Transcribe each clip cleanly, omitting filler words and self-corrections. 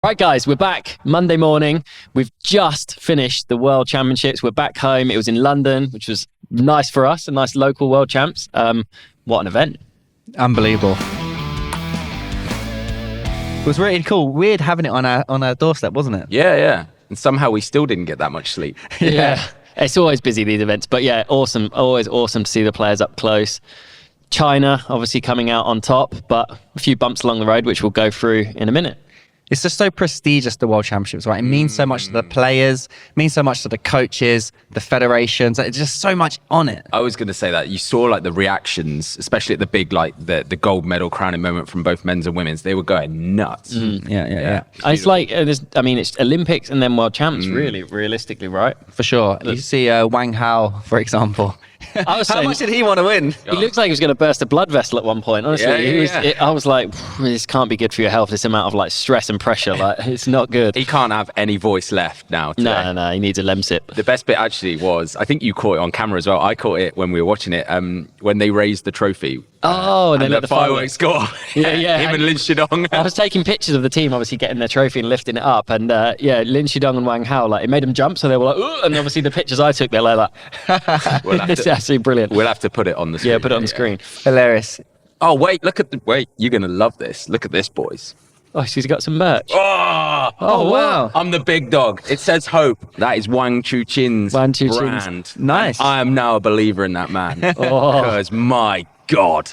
Right, guys, we're back Monday morning. We've just finished the World Championships. We're back home. It was in London, which was nice for us, a nice local World Champs. What an event. Unbelievable. It was really cool. Weird having it on our doorstep, wasn't it? Yeah. And somehow we still didn't get that much sleep. Yeah. It's always busy, these events. But yeah, awesome. Always awesome to see the players up close. China, obviously coming out on top, but a few bumps along the road, which we'll go through in a minute. It's just so prestigious, the World Championships, right? It means so much to the players, it means so much to the coaches, the federations. It's just so much on it. I was going to say that. You saw like the reactions, especially at the big, like the gold medal crowning moment from both men's and women's. They were going nuts. Yeah. It's like, it's Olympics and then World Champs, really, realistically, right? For sure. You see Wang Hao, for example. How much did he want to win? He looks like he was going to burst a blood vessel at one point. Honestly, I was like, this can't be good for your health. This amount of like stress and pressure, like it's not good. He can't have any voice left now. Today. No, he needs a Lemsip. The best bit actually was, I think you caught it on camera as well. I caught it when we were watching it. When they raised the trophy. And then the fireworks go off. Yeah. Him and Lin Shidong. I was taking pictures of the team, obviously getting their trophy and lifting it up, and Lin Shidong and Wang Hao, like it made them jump, so they were like, ooh, and obviously the pictures I took, they're like that. It's absolutely brilliant. We'll have to put it on the screen. Yeah, put it on the screen. Hilarious. Oh wait, you're gonna love this. Look at this, boys. Oh, she's got some merch. Oh, wow. I'm the big dog. It says hope. That is Long Xu Xin's brand. Nice. And I am now a believer in that man. Because my God,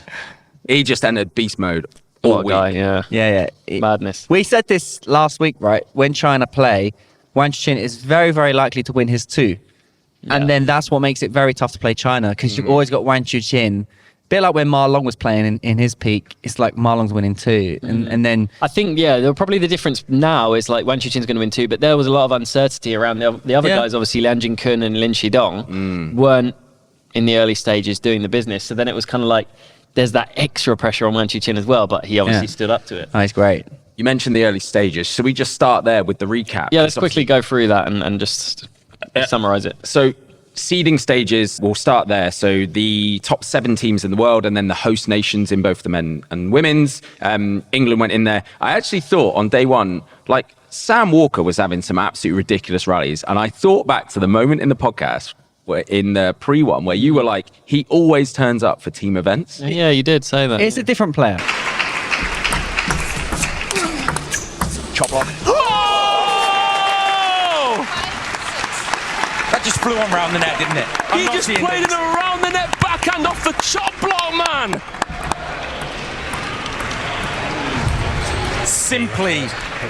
he just entered beast mode all week. Guy, Yeah. Madness. We said this last week, right? When China play, Wang Xu Xin is very, very likely to win his two. Yeah. And then that's what makes it very tough to play China, because you've always got Wang Xu Xin. A bit like when Ma Long was playing in his peak, it's like Ma Long's winning two. And then... I think, probably the difference now is like Wang Xu Xin's going to win two, but there was a lot of uncertainty around the other guys. Obviously, Lian Jingkun and Lin Shidong weren't in the early stages doing the business. So then it was kind of like, there's that extra pressure on Wang Xu Xin as well, but he obviously stood up to it. Oh, he's great. You mentioned the early stages. Should we just start there with the recap? Yeah, let's quickly go through that and just summarize it. So seeding stages, we'll start there. So the top 7 teams in the world and then the host nations in both the men and women's. England went in there. I actually thought on day one, like Sam Walker was having some absolutely ridiculous rallies. And I thought back to the moment in the podcast where in the pre-one where you were like, he always turns up for team events. Yeah, you did say that. It's a different player. Chop on. That just flew on round the net, didn't it? He just played him around the net backhand off the chop block, man. Simply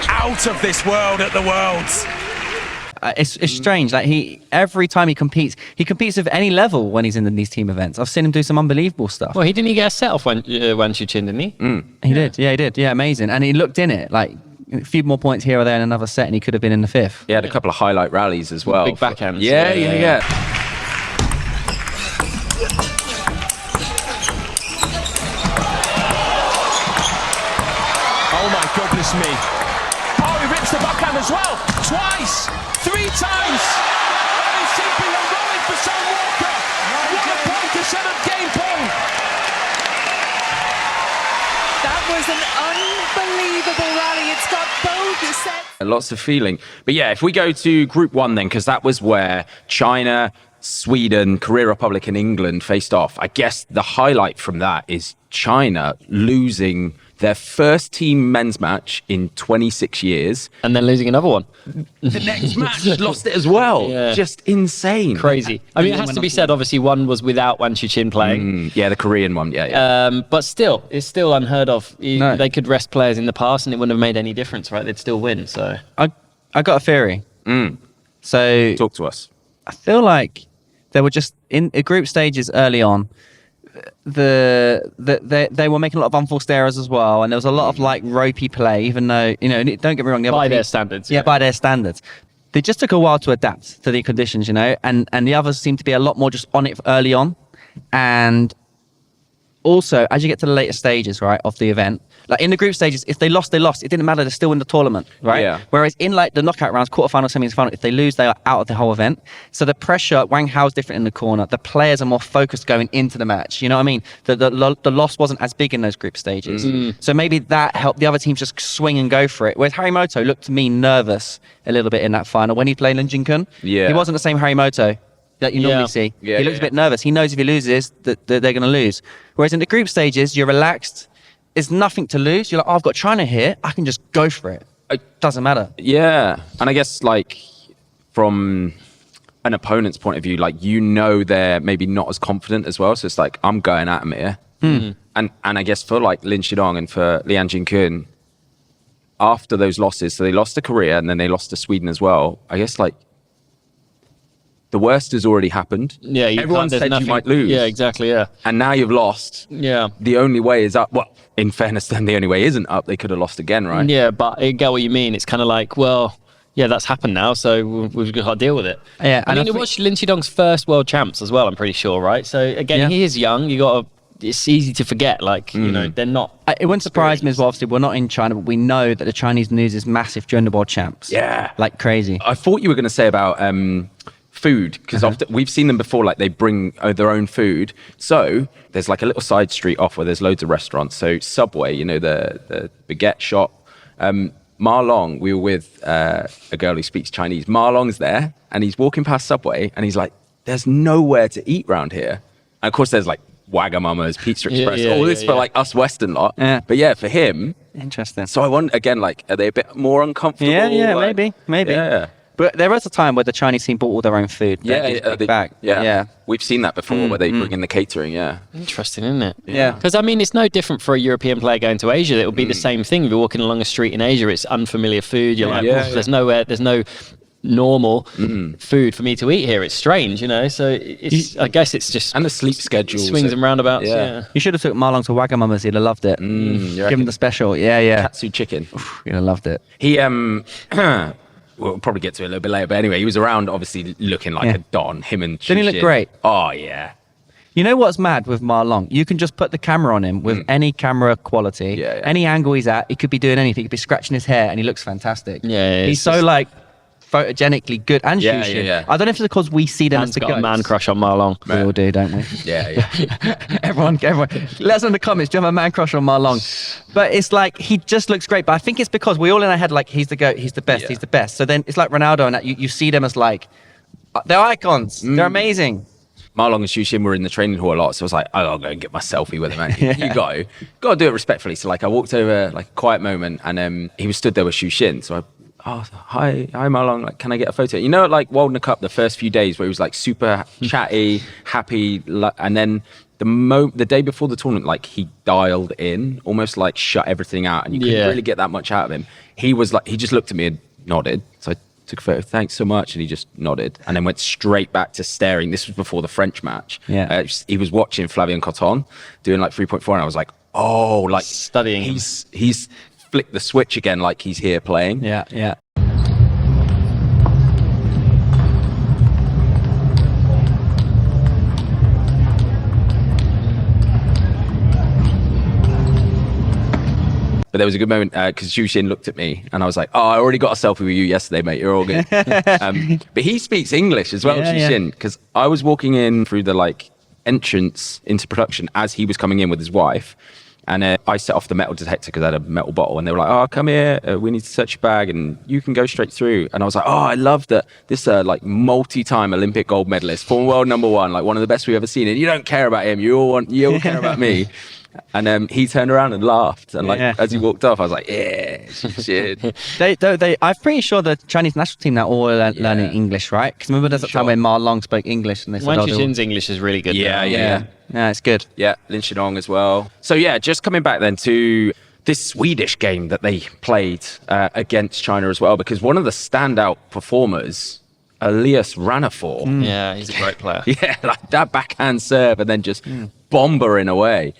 out of this world at the Worlds. It's strange. Like every time he competes with any level when he's in these team events. I've seen him do some unbelievable stuff. Well, didn't he get a set off Wang Xu Xin, didn't he? He did. Yeah, he did. Yeah, amazing. And he looked in it, like a few more points here or there in another set, and he could have been in the 5th. He had a couple of highlight rallies as well. Big backhands. Yeah. Oh my goodness me. Oh, he rips the backhand as well. Twice. 3 times. And it's simply heroic for Sam Walker. What a point to set up game point. That was an unbelievable rally. It's got both sets. Lots of feeling. But yeah, if we go to Group 1 then, because that was where China, Sweden, Korea Republic and England faced off. I guess the highlight from that is China losing their first team men's match in 26 years. And then losing another one. The next match lost it as well. Yeah. Just insane. Crazy. I mean, it has to be said, obviously, one was without Wang Xu Xin playing. Yeah, the Korean one, yeah. But still, it's still unheard of. They could rest players in the past and it wouldn't have made any difference, right? They'd still win, so... I got a theory. So... Talk to us. I feel like they were just in group stages early on. They were making a lot of unforced errors as well, and there was a lot of like ropey play, even though, don't get me wrong, by their standards. Yeah, by their standards. They just took a while to adapt to the conditions, and the others seemed to be a lot more just on it early on. And also, as you get to the later stages, right, of the event, Like in the group stages, if they lost, they lost. It didn't matter. They're still in the tournament, right? Yeah. Whereas in like the knockout rounds, quarterfinal, semis, final, if they lose, they are out of the whole event. So the pressure, Wang Hao's different in the corner. The players are more focused going into the match. You know what I mean? The loss wasn't as big in those group stages. So maybe that helped the other teams just swing and go for it. Whereas Harimoto looked to me nervous a little bit in that final when he played Lin Jin-kun. Yeah. He wasn't the same Harimoto that you normally see. Yeah, he looks a bit nervous. He knows if he loses that they're going to lose. Whereas in the group stages, you're relaxed. There's nothing to lose. You're like, oh, I've got China here. I can just go for it. It doesn't matter. Yeah. And I guess like from an opponent's point of view, like, you know, they're maybe not as confident as well. So it's like, I'm going at them here. And I guess for like Lin Shidong and for Lian Jin-kun, after those losses, so they lost to Korea and then they lost to Sweden as well. I guess like the worst has already happened. Yeah, everyone said you might lose. Yeah, exactly. Yeah, and now you've lost. Yeah, the only way is up. Well, in fairness, then the only way isn't up. They could have lost again, right? Yeah, but I get what you mean. It's kind of like, well, yeah, that's happened now, so we've got to deal with it. Yeah, I mean, it was Lin Shidong's first world champs as well. I'm pretty sure, right? So again, he is young. You got to. It's easy to forget, like, you know, they're not. It wouldn't surprise me as well. Obviously, we're not in China, but we know that the Chinese news is massive during the world champs. Yeah, like crazy. I thought you were going to say about food, because often we've seen them before, like they bring their own food. So there's like a little side street off where there's loads of restaurants. So Subway, you know, the baguette shop. Ma Long, we were with a girl who speaks Chinese. Ma Long's there, and he's walking past Subway, and he's like, "There's nowhere to eat round here." And of course, there's like Wagamama's, Pizza Express, all this for like us Western lot. Yeah. But yeah, for him, Interesting. so I wonder again, like, are they a bit more uncomfortable? Yeah, like, maybe. Yeah. But there was a time where the Chinese team bought all their own food. Yeah. We've seen that before, where they bring in the catering. Yeah. Interesting, isn't it? Yeah. Because I mean, it's no different for a European player going to Asia. It would be the same thing. If you're walking along a street in Asia, it's unfamiliar food. You're like, there's no normal food for me to eat here. It's strange, you know. So it's, I guess it's just, And the sleep schedule. swings and roundabouts. Yeah. You should have took Ma Long to Wagamama's. He'd have loved it. Give him the special. Yeah. Katsu chicken. He'd have loved it. He we'll probably get to it a little bit later, but anyway, he was around, obviously looking like a don. Him and Didn't he look Xu Xin. great? Oh yeah. You know what's mad with Ma Long? You can just put the camera on him with any camera quality, any angle he's at. He could be doing anything. He could be scratching his hair, and he looks fantastic. Yeah, he's so like photogenically good. And Yeah, Xu Xin. yeah. I don't know if it's because we see them as Man's the got a goats. man crush on Ma Long. We all do, don't we? Yeah. everyone. Let us know in the comments. Do you have a man crush on Ma Long? But it's like, he just looks great. But I think it's because we all in our head, like, he's the GOAT, he's the best, he's the best. So then it's like Ronaldo and that. You see them as like, they're icons. They're amazing. Ma Long and Xu Xin were in the training hall a lot, so I was like, I'll go and get my selfie with him, man. You got to do it respectfully. So like, I walked over, like, a quiet moment, and he was stood there with Xu Xin. So hi Ma Long, like, can I get a photo? You know, at like World Cup, the first few days where he was like super chatty, happy, and then the day before the tournament, like, he dialed in, almost like shut everything out, and you couldn't really get that much out of him. He was like, he just looked at me and nodded. So I took a photo, thanks so much, and he just nodded, and then went straight back to staring. This was before the French match. He was watching Flavien Coton doing like 3.4, and I was like, oh, like, Studying him. He's flicked the switch again, like he's here playing. Yeah. But there was a good moment because Xu Xin looked at me, and I was like, oh, I already got a selfie with you yesterday, mate. You're all good. But he speaks English as well, Xu Xin, because I was walking in through the like entrance into production as he was coming in with his wife. And I set off the metal detector because I had a metal bottle, and they were like, oh, come here, we need to search your bag, and you can go straight through. And I was like, oh, I love that this like multi-time Olympic gold medalist, former world number 1, like one of the best we've ever seen. And you don't care about him, you all care about me. And he turned around and laughed, and like as he walked off, I was like, yeah, shit. I'm pretty sure the Chinese national team now all learning English, right? Because remember there's a time when Ma Long spoke English, and they said, Wang Xu Xin's English is really good. Yeah, it's good. Yeah, Lin Shidong as well. So yeah, just coming back then to this Swedish game that they played against China as well, because one of the standout performers, Elias Ranafor. Yeah, he's a great player. Yeah, like that backhand serve and then just bombering away.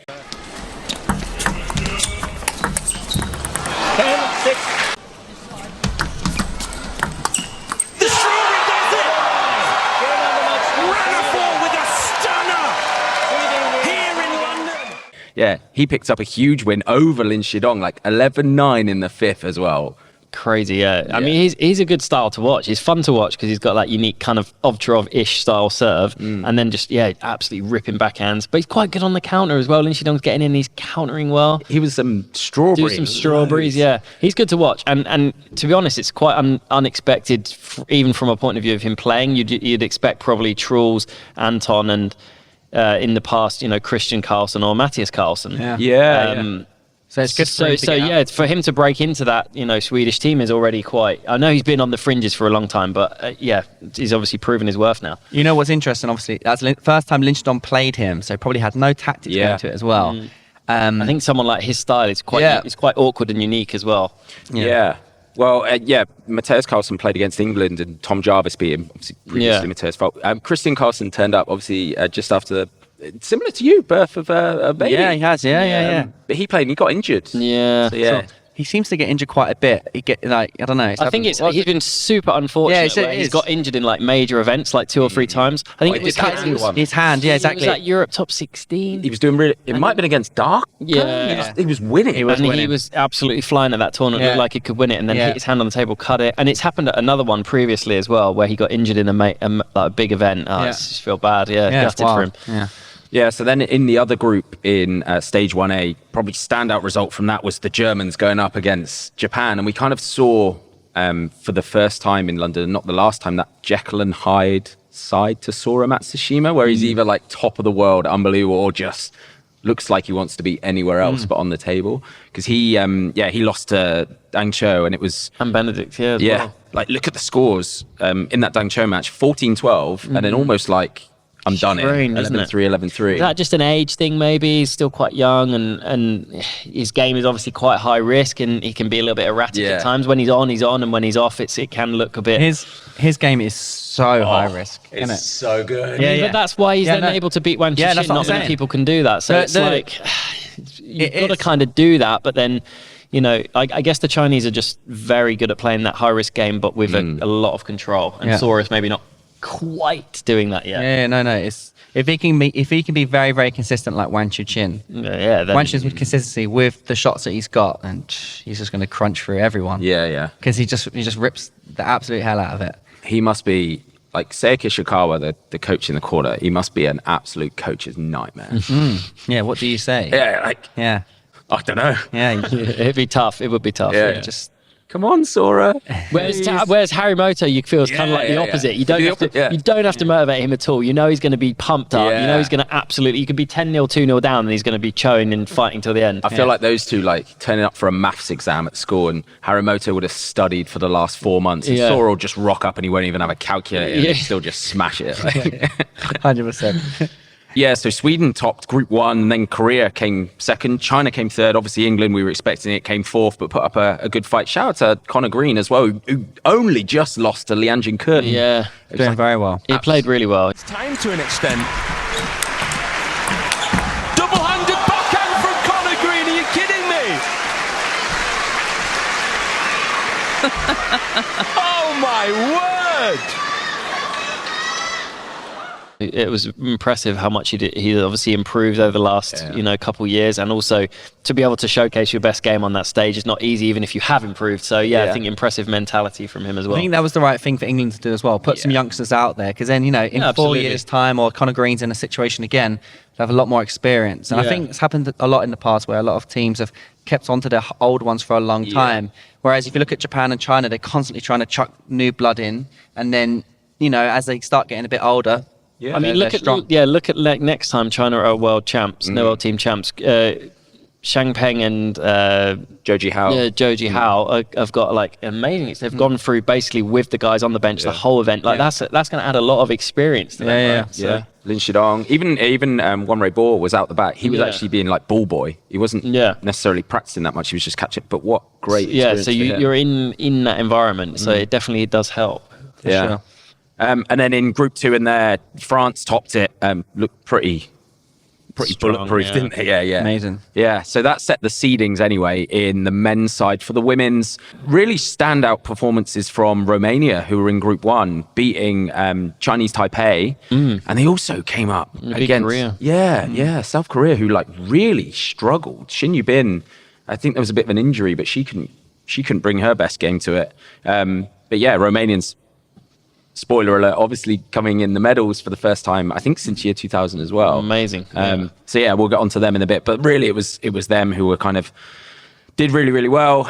Yeah, he picked up a huge win over Lin Shidong, like 11-9 in the fifth as well. Crazy, yeah. I mean, he's a good style to watch. He's fun to watch because he's got that unique kind of Ovtcharov-ish style serve, and then just absolutely ripping backhands. But he's quite good on the counter as well. Lin Shidong's getting in, he's countering well. He was some strawberries. Do some strawberries, yeah. He's good to watch, and to be honest, it's quite unexpected, even from a point of view of him playing. You'd expect probably Truls, Anton, and in the past, Christian Carlsen or Matthias Carlsen. Yeah. So it's good for him to break into that, Swedish team is already quite. I know he's been on the fringes for a long time, but he's obviously proven his worth now. You know what's interesting? Obviously, that's the first time Lin Shidong played him, so probably had no tactics going to it as well. I think someone like his style is quite awkward and unique as well. Yeah. Well, Matthias Carlsen played against England and Tom Jarvis beat him. Obviously, previously Matthias fault. Christian Carlsen turned up, obviously, just after the. Similar to you, birth of a baby. Yeah, he has. Yeah. But he played and he got injured. Yeah. So, he seems to get injured quite a bit. He get I don't know. I think he's been super unfortunate. Yeah, he's got injured in like major events, like 2 or 3 times. I think it was his hand. Yeah, exactly. He was at Europe top 16. He was doing really. It might have been against Dark. Yeah, he was winning. He was absolutely flying at that tournament. Looked like he could win it, and then hit his hand on the table, cut it. And it's happened at another one previously as well, where he got injured in a big event. I just feel bad. Gutted for him. Yeah, so then in the other group in Stage 1A, probably standout result from that was the Germans going up against Japan. And we kind of saw for the first time in London, not the last time, that Jekyll and Hyde side to Sora Matsushima, where he's either like top of the world, unbelievable, or just looks like he wants to be anywhere else but on the table. Because he lost to Dang Cho, and it was... And Benedict, as well. Like, look at the scores in that Dang Cho match, 14-12, and then almost like... I'm done. 11-3, 11-3. Is that just an age thing? Maybe he's still quite young, and his game is obviously quite high risk, and he can be a little bit erratic at times. When he's on, and when he's off, it can look a bit. His game is so high risk. It's so good. But that's why he's able to beat Wang Chuqin. Not many people can do that. So you've got to kind of do that, but then. I guess the Chinese are just very good at playing that high risk game, but with a lot of control. And Sora's maybe not quite doing that yet. It's if he can be very, very consistent like Wang Chuqin. Wang Chuqin's consistency with the shots that he's got, and he's just going to crunch through everyone. Because he just rips the absolute hell out of it. He must be like Seiki Ishikawa, the coach in the quarter. He must be an absolute coach's nightmare. Yeah, what do you say? I don't know. It'd be tough. It would be tough. Just come on, Sora. Whereas Harimoto, you feel is kind of like the opposite. You don't have to motivate him at all. You know he's going to be pumped up. You know he's going to absolutely. You could be 10-0, 2-0 down, and he's going to be chowing and fighting till the end. I feel like those two, like turning up for a maths exam at school, and Harimoto would have studied for the last 4 months, and Sora will just rock up and he won't even have a calculator, and he'll still just smash it. 100%. Yeah, so Sweden topped Group 1, and then Korea came second. China came third. Obviously, England, we were expecting it, came fourth, but put up a good fight. Shout out to Connor Green as well, who only just lost to Lian Jin-kun. Yeah, doing very well. He played really well. It's time to an extent. Double-handed backhand from Connor Green. Are you kidding me? Oh, my word! It was impressive how much he obviously improved over the last couple of years, and also to be able to showcase your best game on that stage is not easy, even if you have improved. So I think impressive mentality from him as well. I think that was the right thing for England to do as well. Put some youngsters out there, because then in 4 years' time, or Connor Green's in a situation again, they have a lot more experience. And I think it's happened a lot in the past where a lot of teams have kept onto their old ones for a long time. Whereas if you look at Japan and China, they're constantly trying to chuck new blood in, and then as they start getting a bit older. Yeah, I mean, look at next time China are world champs, no world team champs. Shang Peng and Joji Hao. Yeah, Joji Hao have got like amazing. They've gone through basically with the guys on the bench the whole event. Like that's going to add a lot of experience to them. Right? So. Lin Shidong, even Wanrei Bo was out the back. He was actually being like ball boy. He wasn't necessarily practicing that much. He was just catching. But what great experience. So you're in that environment. So it definitely does help. For sure. And then in Group 2 in there, France topped it. Looked pretty pretty Strong, bulletproof, yeah. didn't they? Yeah. Amazing. Yeah, so that set the seedings anyway in the men's side. For the women's, really standout performances from Romania, who were in Group 1, beating Chinese Taipei. And they also came up against Korea. South Korea, who like really struggled. Shin Yubin, I think there was a bit of an injury, but she couldn't bring her best game to it. But yeah, Romanians, spoiler alert, obviously coming in the medals for the first time, I think since year 2000 as well. Amazing. So yeah, we'll get onto them in a bit. But really, it was them who were kind of did really, really well.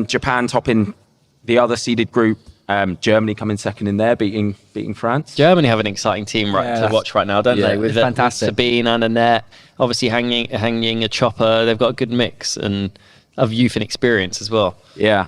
Japan topping the other seeded group. Germany coming second in there, beating France. Germany have an exciting team to watch right now, don't they? With fantastic. Sabine and Annette, obviously hanging a chopper. They've got a good mix of youth and experience as well. Yeah.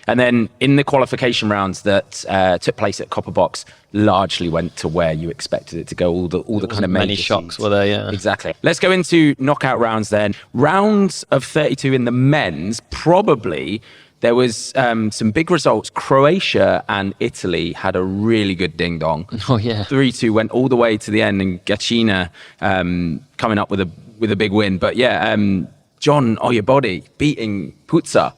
And then in the qualification rounds that took place at Copper Box, largely went to where you expected it to go. All the kind of many major shocks seeds. were there, yeah. Exactly. Let's go into knockout rounds then. Rounds of 32 in the men's, probably there was some big results. Croatia and Italy had a really good ding-dong. Oh, yeah. 3-2 went all the way to the end, and Gacina coming up with a big win. But yeah, John Oyebody beating Puzza,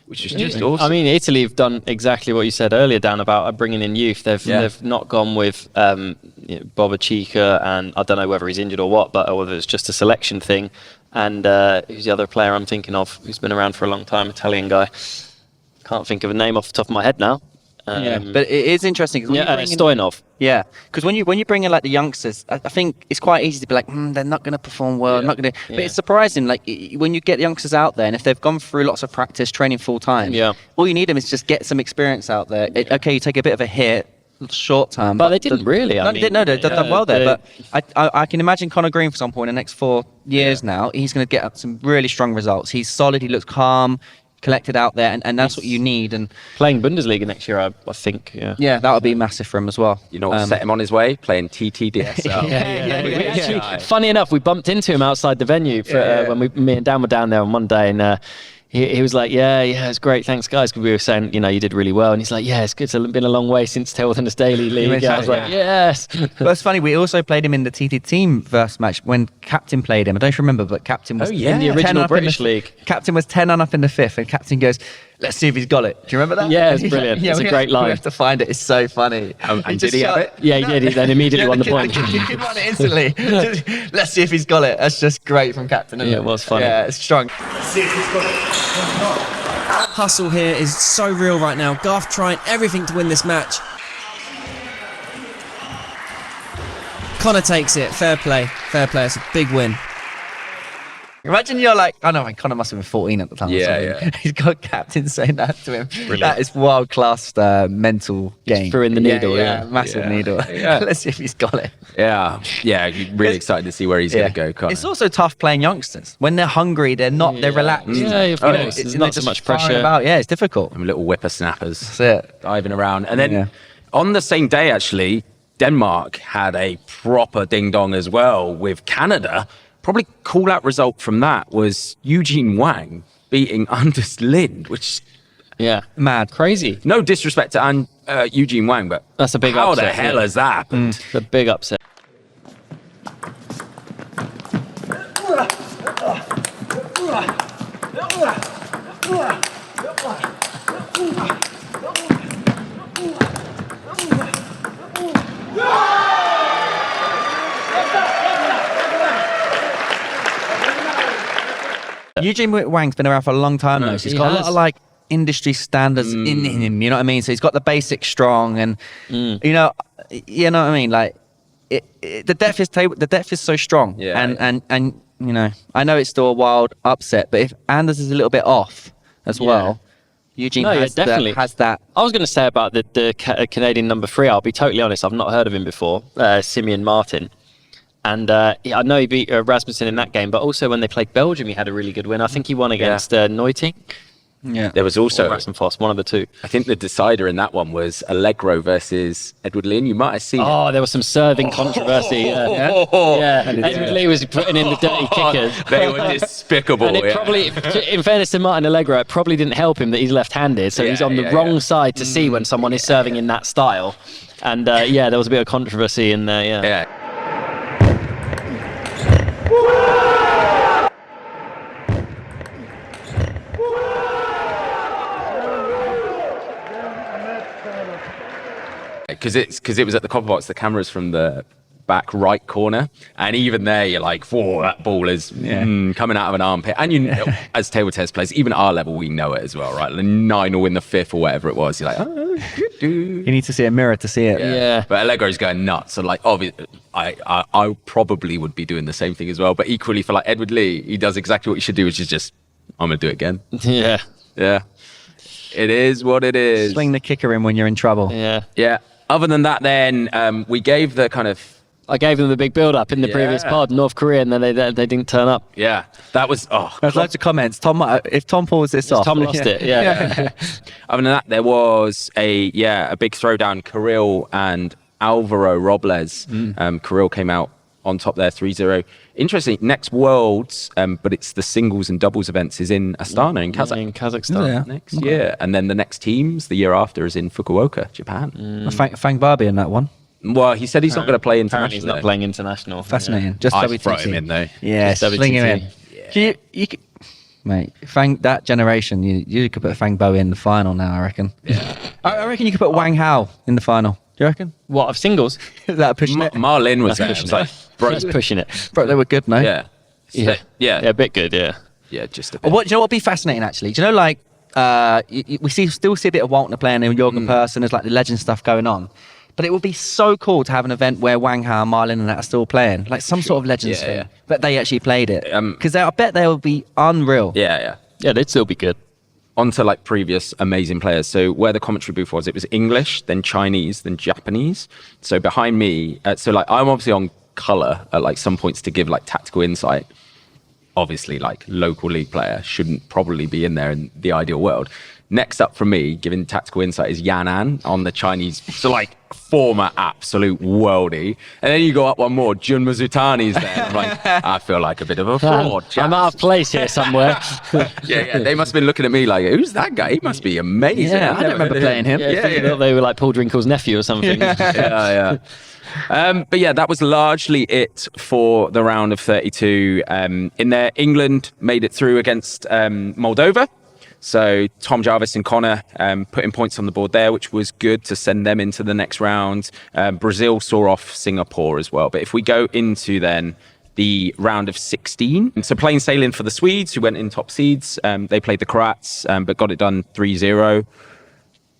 which is just awesome. I mean, Italy have done exactly what you said earlier, Dan, about bringing in youth. They've not gone with Boba Chica, and I don't know whether he's injured or what, but whether it's just a selection thing. And who's the other player I'm thinking of who's been around for a long time, Italian guy. Can't think of a name off the top of my head now. But it is interesting. Stoyanov. Yeah, because when you bring in like the youngsters, I think it's quite easy to be like, they're not going to perform well, not going to. But it's surprising, like when you get youngsters out there, and if they've gone through lots of practice, training full time, all you need them is just get some experience out there. Okay, you take a bit of a hit, short term, but they didn't really. They've done well there. But I can imagine Conor Green, for example, in the next 4 years now, he's going to get some really strong results. He's solid. He looks calm, collected out there, and that's what you need. And playing Bundesliga next year, I think. Yeah, that would be massive for him as well. You know what set him on his way? Playing TTDCast. Actually, funny enough, we bumped into him outside the venue when me and Dan were down there on Monday, and he was like, yeah, it's great, thanks guys, because we were saying, you did really well, and he's like, yeah, it's good, it's been a long way since Wilderness Daily League. I was like, yes. Well, it's funny, we also played him in the TT team first match when Captain played him. I don't remember, but Captain was in the original British League. Captain was 10 up in the fifth, and Captain goes, let's see if he's got it. Do you remember that? Yeah, it's brilliant. It's a great line. We have to find it. It's so funny. And did he have it? Yeah, he did. He then immediately won the point. He won it instantly. Let's see if he's got it. That's just great from Captain. Isn't it was funny. Yeah, it's strong. See if he's got it. Hustle here is so real right now. Garth trying everything to win this match. Conor takes it. Fair play. It's a big win. Imagine you're like, Conor must have been 14 at the time. Yeah. He's got Captain saying that to him. Brilliant. That is world-class mental game. Threw in the needle, massive needle. Let's see if he's got it. Yeah, really excited to see where he's going to go, Conor. It's also tough playing youngsters. When they're hungry, they're relaxed. Yeah, of course. There's not so much pressure. Yeah, it's difficult. Little whippersnappers. That's it. Diving around. And then on the same day, actually, Denmark had a proper ding-dong as well with Canada. Probably call-out result from that was Eugene Wang beating Anders Lind, which... Yeah. Mad. Crazy. No disrespect to Eugene Wang, but that's a big how upset. How the hell has that happened? It's a big upset. Eugene Wang's been around for a long time though. So he's got a lot of industry standards in him. You know what I mean? So he's got the basics strong, and you know what I mean. Like the depth is so strong. And you know, I know it's still a wild upset, but if Anders is a little bit off as well, Eugene has that. I was going to say about the Canadian number 3. I'll be totally honest. I've not heard of him before. Simeon Martin. And I know he beat Rasmussen in that game, but also when they played Belgium, he had a really good win. I think he won against Neuting. Yeah. There was also Rasmussen, one of the two. I think the decider in that one was Allegro versus Edward Lin. You might have seen it. There was some serving controversy. Edward Lee was putting in the dirty kickers. They were despicable. And it probably, in fairness to Martin Allegro, it probably didn't help him that he's left-handed. So he's on the wrong side to see when someone is serving in that style. And there was a bit of controversy in there. Yeah. because it was at the copper box. The camera's from the back right corner, and even there you're like, whoa, that ball is coming out of an armpit. And you know, as table tennis players, even at our level, we know it as well, right? The 9 or in the 5th or whatever it was, you're like, oh, You need to see a mirror to see it. Yeah. But Allegro's going nuts. So like, obviously, I probably would be doing the same thing as well. But equally for like Edward Lee, he does exactly what you should do, which is just, I'm gonna do it again. Yeah. Yeah. It is what it is. Swing the kicker in when you're in trouble. Yeah. Yeah. Other than that, then we gave the kind of. I gave them the big build-up in the previous pod, North Korea, and then they didn't turn up. Yeah, that was. There's loads of comments. If Tom pulls this off, Tom lost it. Yeah. Other than that, there was a big throwdown. Kirill and Alvaro Robles. Kirill came out on top there, 3-0. Interesting. Next Worlds, but it's the singles and doubles events is in Astana in Kazakhstan next year, and then the next teams the year after is in Fukuoka, Japan. Fang Barbie in that one. Well, he said he's not going to play international. Apparently he's not playing international. Fascinating. Just I WTC. throw him in though. Yeah, Just sling him in. WTC. You could, mate, that generation, you could put Fang Bo in the final now, I reckon. Yeah. I reckon you could put Wang Hao in the final. Do you reckon? What, of singles? Is that pushing it? Marlin was there. That's It's like, bro, That's pushing it. Bro, they were good, no? yeah. Yeah. Yeah. A bit good, yeah. Yeah, just a bit. Do you know what would be fascinating, actually? Do you know, like, we still see a bit of Waltner playing and Jorgen Persson, there's like the legend stuff going on. But it would be so cool to have an event where Wang Hao, Marlin and that are still playing. Like some sort of legends thing. Yeah. But they actually played it. Because I bet they would be unreal. Yeah. Yeah, they'd still be good. On to like previous amazing players. So where the commentary booth was, it was English, then Chinese, then Japanese. So behind me, so like I'm obviously on colour at like some points to give like tactical insight. Obviously, like local league player shouldn't probably be in there in the ideal world. Next up from me, giving tactical insight, is Yan An on the Chinese. So like former absolute worldie. And then you go up one more, Jun Mazutani's there. I'm like, I feel like a bit of a fraud. I'm out of place here somewhere. Yeah. They must have been looking at me like, who's that guy? He must be amazing. Yeah, I don't remember playing him. I thought they were like Paul Drinkle's nephew or something. Yeah. But yeah, that was largely it for the round of 32. In there, England made it through against Moldova. So Tom Jarvis and Connor putting points on the board there, which was good to send them into the next round. Brazil saw off Singapore as well. But if we go into then the round of 16, so plain sailing for the Swedes, who went in top seeds. They played the Croats, but got it done 3-0.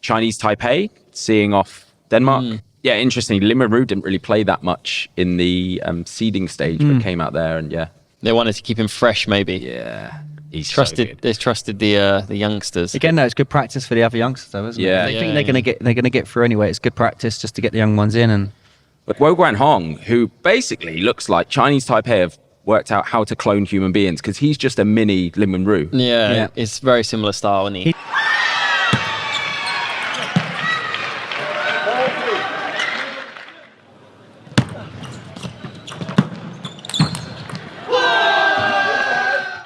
Chinese Taipei seeing off Denmark. Yeah, interesting. Lin Ru didn't really play that much in the seeding stage, but came out there and They wanted to keep him fresh, maybe. Yeah. He's Trusted. so good. They trusted the youngsters. Again, no, it's good practice for the other youngsters, though, isn't Yeah. it? They think they're gonna get through anyway. It's good practice just to get the young ones in. And But Guo Guanhong, who basically looks like Chinese Taipei have worked out how to clone human beings, because he's just a mini Lin Ru. Yeah, it's very similar style, isn't he?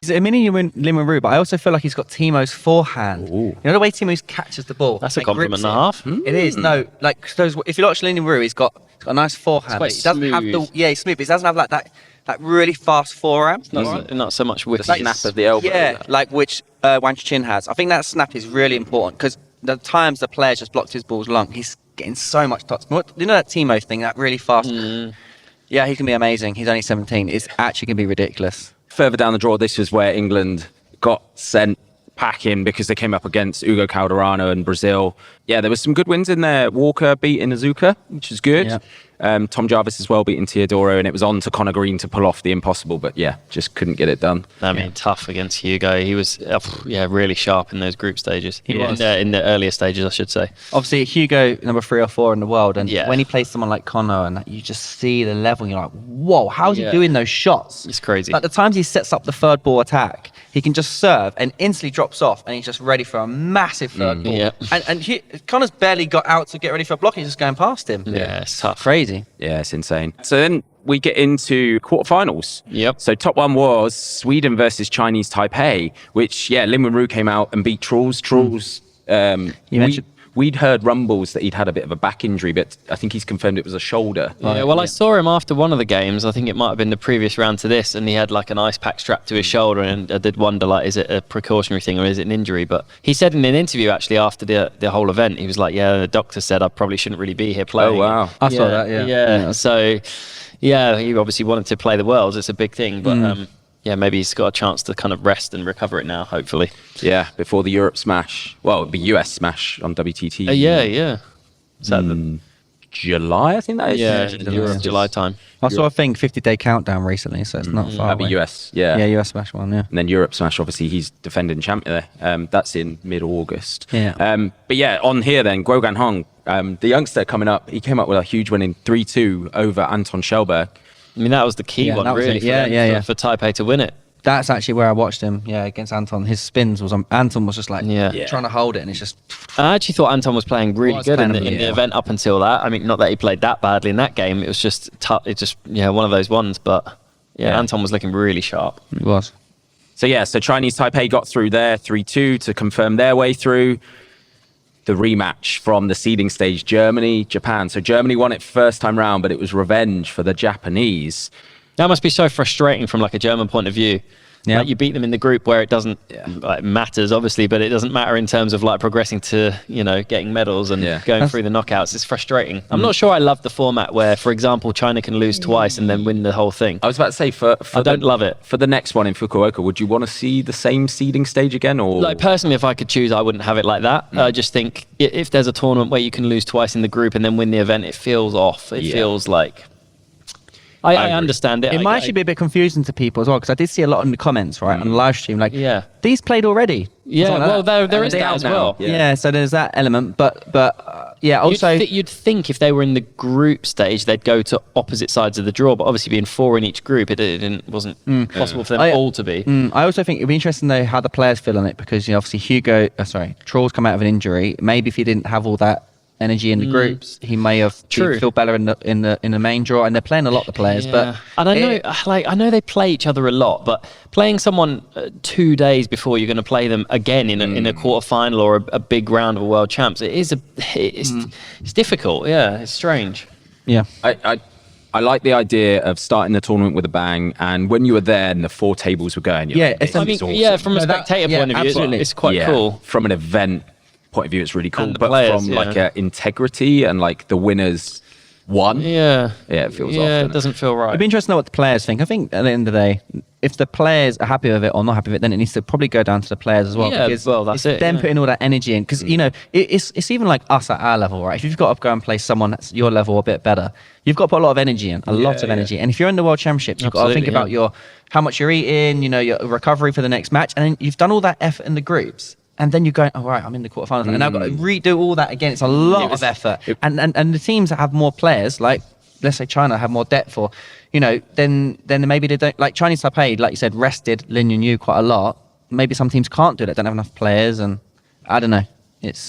he's a mini Lin Ru, but I also feel like he's got Timo's forehand. Ooh. You know the way Timo catches the ball? That's a like, compliment grips and a half. It is. No, like those, if you watch Lin Ru, he's got a nice forehand. quite He doesn't have smooth. he's smooth. But he doesn't have like that really fast forehand. Not so much with The snap of the elbow. Yeah, like which Wang Chin has. I think that snap is really important because the times the player just blocked his balls long, he's getting so much touch. You know that Timo thing, that really fast. Yeah, he can be amazing. He's only 17. It's actually going to be ridiculous. Further down the draw, this was where England got sent packing because they came up against Hugo Calderano and Brazil. Yeah, there was some good wins in there. Walker beating Azuka, which is good. Yeah. Tom Jarvis as well beating Teodoro, and it was on to Conor Green to pull off the impossible, but yeah, just couldn't get it done. I mean, tough against Hugo. He was, really sharp in those group stages. He was. In the earlier stages, I should say. Obviously, Hugo, number 3 or 4 in the world, and Yeah. when he plays someone like Conor, and that, you just see the level, and you're like, whoa, how's he Yeah. doing those shots? It's crazy. Like the times he sets up the third ball attack, he can just serve and instantly drops off, and he's just ready for a massive third ball. Yeah. And Conor's barely got out to get ready for a block, he's just going past him. Yeah, it's tough. Crazy. Yeah, it's insane. So then we get into quarterfinals. Yep. So top one was Sweden versus Chinese Taipei, which, Lin Ru came out and beat Truls. Truls, You mentioned- we'd heard rumbles that he'd had a bit of a back injury, but I think he's confirmed it was a shoulder. Yeah, well, I saw him after one of the games. I think it might have been the previous round to this, and he had like an ice pack strapped to his shoulder, and I did wonder, like, is it a precautionary thing or is it an injury? But he said in an interview actually after the whole event, he was like, yeah, the doctor said I probably shouldn't really be here playing. Oh, wow. I saw that, yeah. Yeah, so, yeah, he obviously wanted to play the Worlds. It's a big thing, but yeah, maybe he's got a chance to kind of rest and recover it now, hopefully. Yeah, before the Europe smash. Well, it'd be US smash on WTT. Yeah. Is that July, I think that is? Yeah, Europe, July time. I saw a thing 50-day countdown recently, so it's not far That'd away. be US, yeah. Yeah, US Smash one, yeah. And then Europe Smash, obviously, he's defending champion there. That's in mid-August. Yeah. But yeah, on here then, Guogan Hong, the youngster coming up, he came up with a huge win in 3-2 over Anton Schellberg. I mean, that was the key one, that was really, it. for Taipei to win it. That's actually where I watched him, against Anton. His spins was on. Anton was just like trying to hold it, and it's just. I actually thought Anton was playing really good in the event up until that. I mean, not that he played that badly in that game. It was just one of those ones. But Anton was looking really sharp. He was. So Chinese Taipei got through there 3-2 to confirm their way through. The rematch from the seeding stage, Germany, Japan. So Germany won it first time round, but it was revenge for the Japanese. That must be so frustrating from like a German point of view. Yeah. Like you beat them in the group where it doesn't matters obviously, but it doesn't matter in terms of like progressing to getting medals and going through the knockouts. It's frustrating. I'm not sure I love the format where, for example, China can lose twice and then win the whole thing. I was about to say I don't love it. For the next one in Fukuoka, would you want to see the same seeding stage again, or like personally, if I could choose, I wouldn't have it like that. I just think if there's a tournament where you can lose twice in the group and then win the event, it feels off. It feels like. I understand it. It might actually be a bit confusing to people as well, because I did see a lot in the comments, right, on the live stream, like, these played already. Yeah, well, there is that as well. Yeah, so there's that element, but also... You'd think if they were in the group stage, they'd go to opposite sides of the draw, but obviously being 4 in each group, it wasn't possible for them all to be. I also think it'd be interesting, though, how the players feel on it, because, obviously Troll's come out of an injury. Maybe if he didn't have all that energy in the groups, he may have feel better in the main draw, and they're playing a lot, the players. But and I know they play each other a lot, but playing someone 2 days before you're going to play them again in a quarterfinal or a big round of a world champs, it's difficult. Yeah, it's strange. Yeah, I like the idea of starting the tournament with a bang, and when you were there and the 4 tables were going, from a spectator point of view, it's quite cool. From an event point of view, it's really cool, and but players, from like integrity and like the winners won, it feels off. Yeah, it doesn't feel right. It'd be interesting to know what the players think. I think at the end of the day, if the players are happy with it or not happy with it, then it needs to probably go down to the players as well. Yeah, because that's it's them putting all that energy in. Because it's even like us at our level, right? If you've got to go and play someone that's your level a bit better, you've got to put a lot of energy in, a lot of energy. And if you're in the World Championships, you've got to think about how much you're eating, your recovery for the next match, and then you've done all that effort in the groups. And then you're going, I'm in the quarterfinals, and now I've got to redo all that again. It's a lot of effort. And the teams that have more players, like let's say China, have more depth, or then maybe they don't. Like Chinese Taipei, like you said, rested Lin Yunyu quite a lot. Maybe some teams can't do that. Don't have enough players, and I don't know. It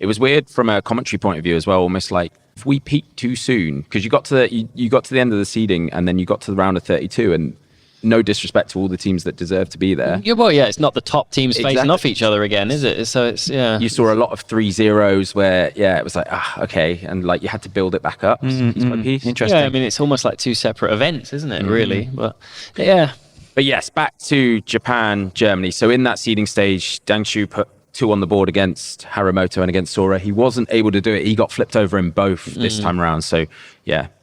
was weird from a commentary point of view as well. Almost like if we peaked too soon, because you got to the end of the seeding, and then you got to the round of 32, and. No disrespect to all the teams that deserve to be there. It's not the top teams facing off each other again, is it? So it's You saw a lot of 3-0s where it was like okay, and like you had to build it back up piece by piece. Interesting. Yeah, I mean it's almost like 2 separate events, isn't it? Really, but yeah. But yes, back to Japan, Germany. So in that seeding stage, Dang Shu put 2 on the board against Haramoto and against Sora. He wasn't able to do it. He got flipped over in both this time around. So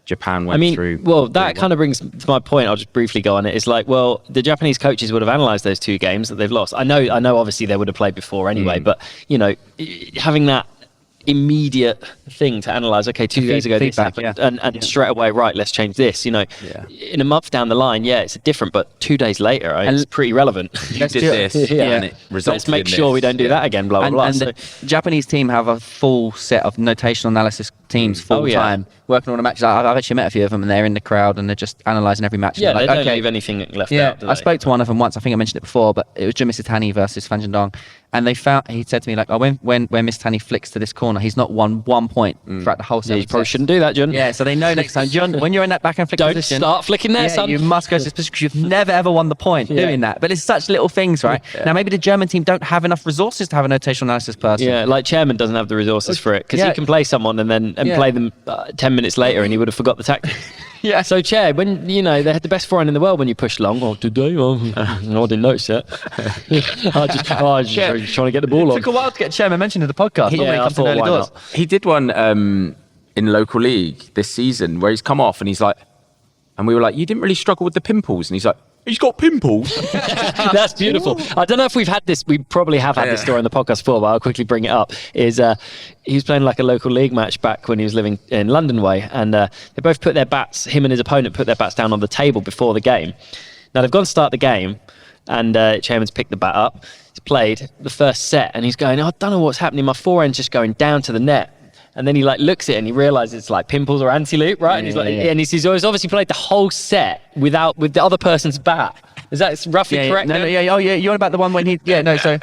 Japan went through. Well, that kind of brings to my point. I'll just briefly go on it. It's like, well, the Japanese coaches would have analysed those 2 games that they've lost. I know. Obviously, they would have played before anyway. But having that immediate thing to analyse. Okay, 2 days ago this happened, and straight away, right? Let's change this. In a month down the line, it's different. But 2 days later, it's pretty relevant. Let's do this, and it resulted. Let's make sure we don't do that again. Blah blah blah. And the Japanese team have a full set of notational analysis teams full time, working on the matches. I've actually met a few of them, and they're in the crowd and they're just analysing every match. Yeah, like, they don't leave anything left out. Do I they? spoke to one of them once. I think I mentioned it before, but it was Jim Mitsutani versus Fan Zhendong, and he said to me like, "Oh, when Mitsutani flicks to this corner, he's not won 1 point throughout the whole season." You probably shouldn't do that, John. Yeah, so they know next time, John, when you're in that backhand flick Don't position, start flicking there, son. you must go to this position because you've never ever won the point doing that. But it's such little things, right? Now maybe the German team don't have enough resources to have a notational analysis person. Yeah, like Chairman doesn't have the resources for it because he can play someone and play them 10 minutes later and he would have forgot the tactic. Yeah. So Chair, when they had the best forehand in the world when you pushed long. Oh, today, I didn't notice that. I was just trying to get the ball It on. took a while to get Chairman mentioned in the podcast. Normally it I comes in thought, early why doors. not? He did one in local league this season where he's come off and he's like, and we were like, you didn't really struggle with the pimples, and he's like, he's got pimples. That's beautiful. I don't know if we've had this. We probably have had this story on the podcast before, but I'll quickly bring it up. He was playing like a local league match back when he was living in London way, and they both put their bats. Him and his opponent put their bats down on the table before the game. Now they've gone to start the game, and Chairman's picked the bat up. He's played the first set, and he's going, I don't know what's happening. My forehand's just going down to the net. And then he like looks at it and he realizes it's like pimples or anti-loop, right? And he's like, and he's obviously played the whole set with the other person's bat. Is that roughly correct? No, you're on about the one when he. So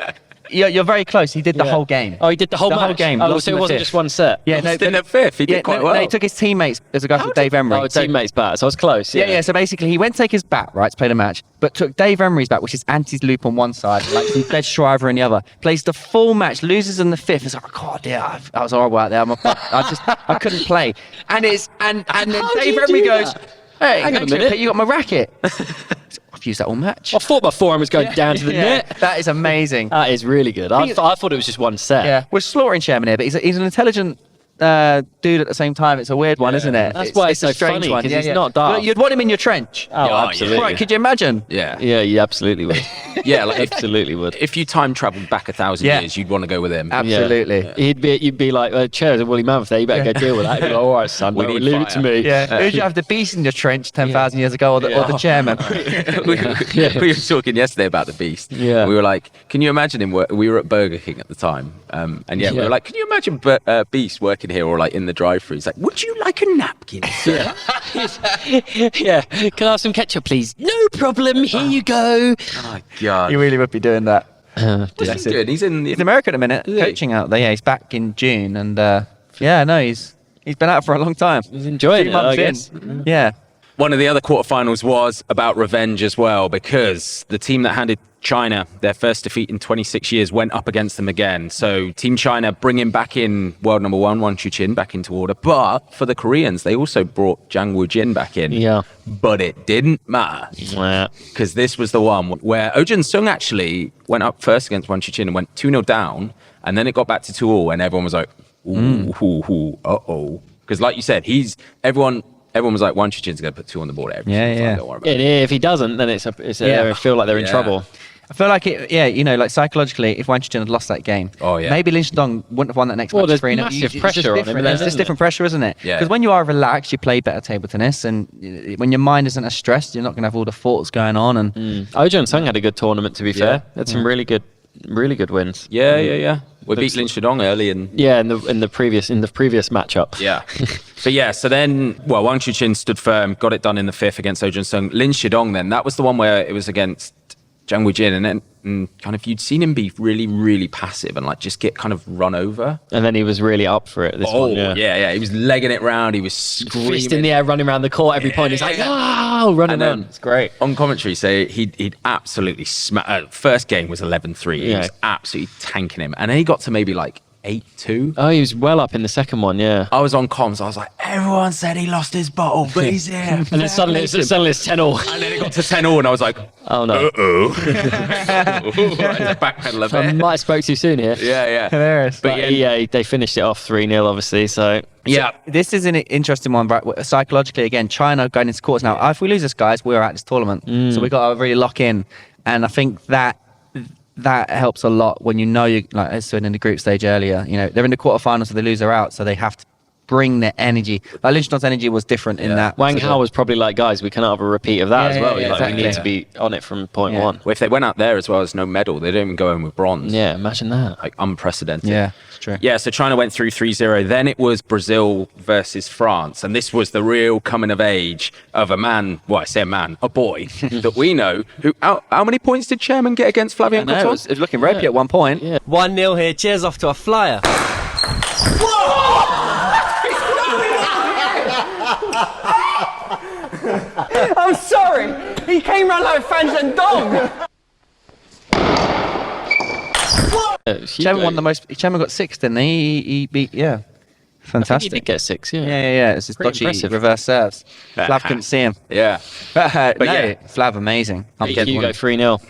you're very close. He did the whole game. Oh, he did the whole match? whole game. Oh, Lost so in it the wasn't fifth. just one set? Yeah, no, Lost in the fifth. He did quite well. No, he took his teammates. There's a guy called Dave Emery. Oh, teammates' bat. So I was close. Yeah. So basically, he went to take his bat, right, to play the match, but took Dave Emery's bat, which is anti-loop on one side, like some dead Shriver on the other. Plays the full match, loses in the fifth. It's like, oh, God, yeah, I was horrible out there. I couldn't play. And then Dave Emery goes, hey, hang on a minute. You got my racket. I've used that all match. I thought my forehand was going down to the net. That is amazing. That is really good. I thought it was just one set. Yeah, we're slaughtering Chairman here, but he's an intelligent dude at the the same. It's a weird one, isn't it? That's why it's so a strange funny, one. 'cause he's not daft. You'd want him in your trench. Oh, absolutely. Right, could you imagine? Yeah. Yeah, you absolutely would. Yeah, like Absolutely would. if you time traveled back 1,000 years, you'd want to go with him. Absolutely. You'd be like, Chair's a woolly mammoth there, you better go deal with that. He'd be like, all right, son, We need leave it to fire. me. Yeah. Who'd you have the beast in your trench 10,000 years ago or the chairman? we were talking yesterday about the Beast. Yeah. We were like, can you imagine him? We were at Burger King at the time. We were like, can you imagine Beast working here or like in the drive-thru? He's like, would you like a napkin? Yeah. Yeah. Can I have some ketchup, please? No problem. Here you go. Oh my God. He really would be doing that. What's he doing? He's in He's in America at the minute, coaching out there. Yeah, he's back in June, and he's been out for a long time. He's enjoying it, I guess. Yeah. One of the other quarterfinals was about revenge as well, because the team that handed China their first defeat in 26 years went up against them again. So Team China bringing back in world number one, Long Xu Xin, back into order. But for the Koreans, they also brought Jang Woo-jin back in. Yeah. But it didn't matter, Yeah. because this was the one where Oh Jun-sung actually went up first against Long Xu Xin and went 2-0 down. And then it got back to 2-2 and everyone was like, uh-oh. Because like you said, everyone was like, Long Xu Jin's going to put 2 on the board every single time. Don't worry about it. If he doesn't, then they feel like they're in trouble. I feel like like psychologically, if Wang Chuqin had lost that game, maybe Lin Shandong wouldn't have won that next match. There's 3-0. massive pressure on him. There's just different pressure, isn't it? Yeah. Because when you are relaxed, you play better table tennis, and when your mind isn't as stressed, you're not going to have all the thoughts going on. And Oh Jun-sung had a good tournament, to be fair. Had some really good wins. Yeah. We beat Lin Shidong early and Yeah, in the previous matchup. yeah. But yeah, so then, Wang Chuqin stood firm, got it done in the fifth against Oh Jun-sung. Lin Shidong then, that was the one where it was against Jang Woo-jin, and then kind of you'd seen him be really, really passive and like just get kind of run over. And then he was really up for it. This one, yeah. He was legging it round. He was Fist screaming in the air, running around the court every point. He's like, running And around. then It's great. on commentary, so he'd absolutely first game was 11-3. He was absolutely tanking him, and then he got to maybe like 8-2. Oh, he was well up in the second one, yeah. I was on comms. I was like, everyone said he lost his bottle, but he's here. And then suddenly it's 10-all. And then it got to 10-all, and I was like, Oh no. uh-oh. Backpedal a I bit. might have spoke too soon here. Yeah. hilarious. But yeah, they finished it off 3-0, obviously. So Yeah. This is an interesting one, right? Psychologically, again, China going into quarters now. If we lose this, guys, we're at this tournament, so we got to really lock in. And I think that helps a lot when you know you like as in the group stage earlier. You know they're in the quarterfinals, so they lose, they're out, so they have to bring their energy. Like Linchdon's energy was different in that. Wang Hao was probably like, guys, we cannot have a repeat of that as well. exactly. We need to be on it from point one. Well, if they went out there as well as no medal, they don't even go home with bronze. Yeah, imagine that. Like unprecedented. Yeah, it's true. Yeah, so China went through 3-0. Then it was Brazil versus France. And this was the real coming of age of a man, well, I say a man, a boy that we know. Who? How many points did Chairman get against Flavien No, it Coton? was looking ropey at one point. Yeah. 1-0 here. Cheers off to a flyer. I'm sorry. He came round like Fan Zhendong. Chairman won the most. Chairman got 6, didn't he? He beat. Yeah. I think Fantastic. he did get 6, yeah. Yeah. It's his Pretty dodgy impressive. reverse serves. Flav couldn't see him. Yeah. But no, yeah. Flav amazing. Hugo 3-0.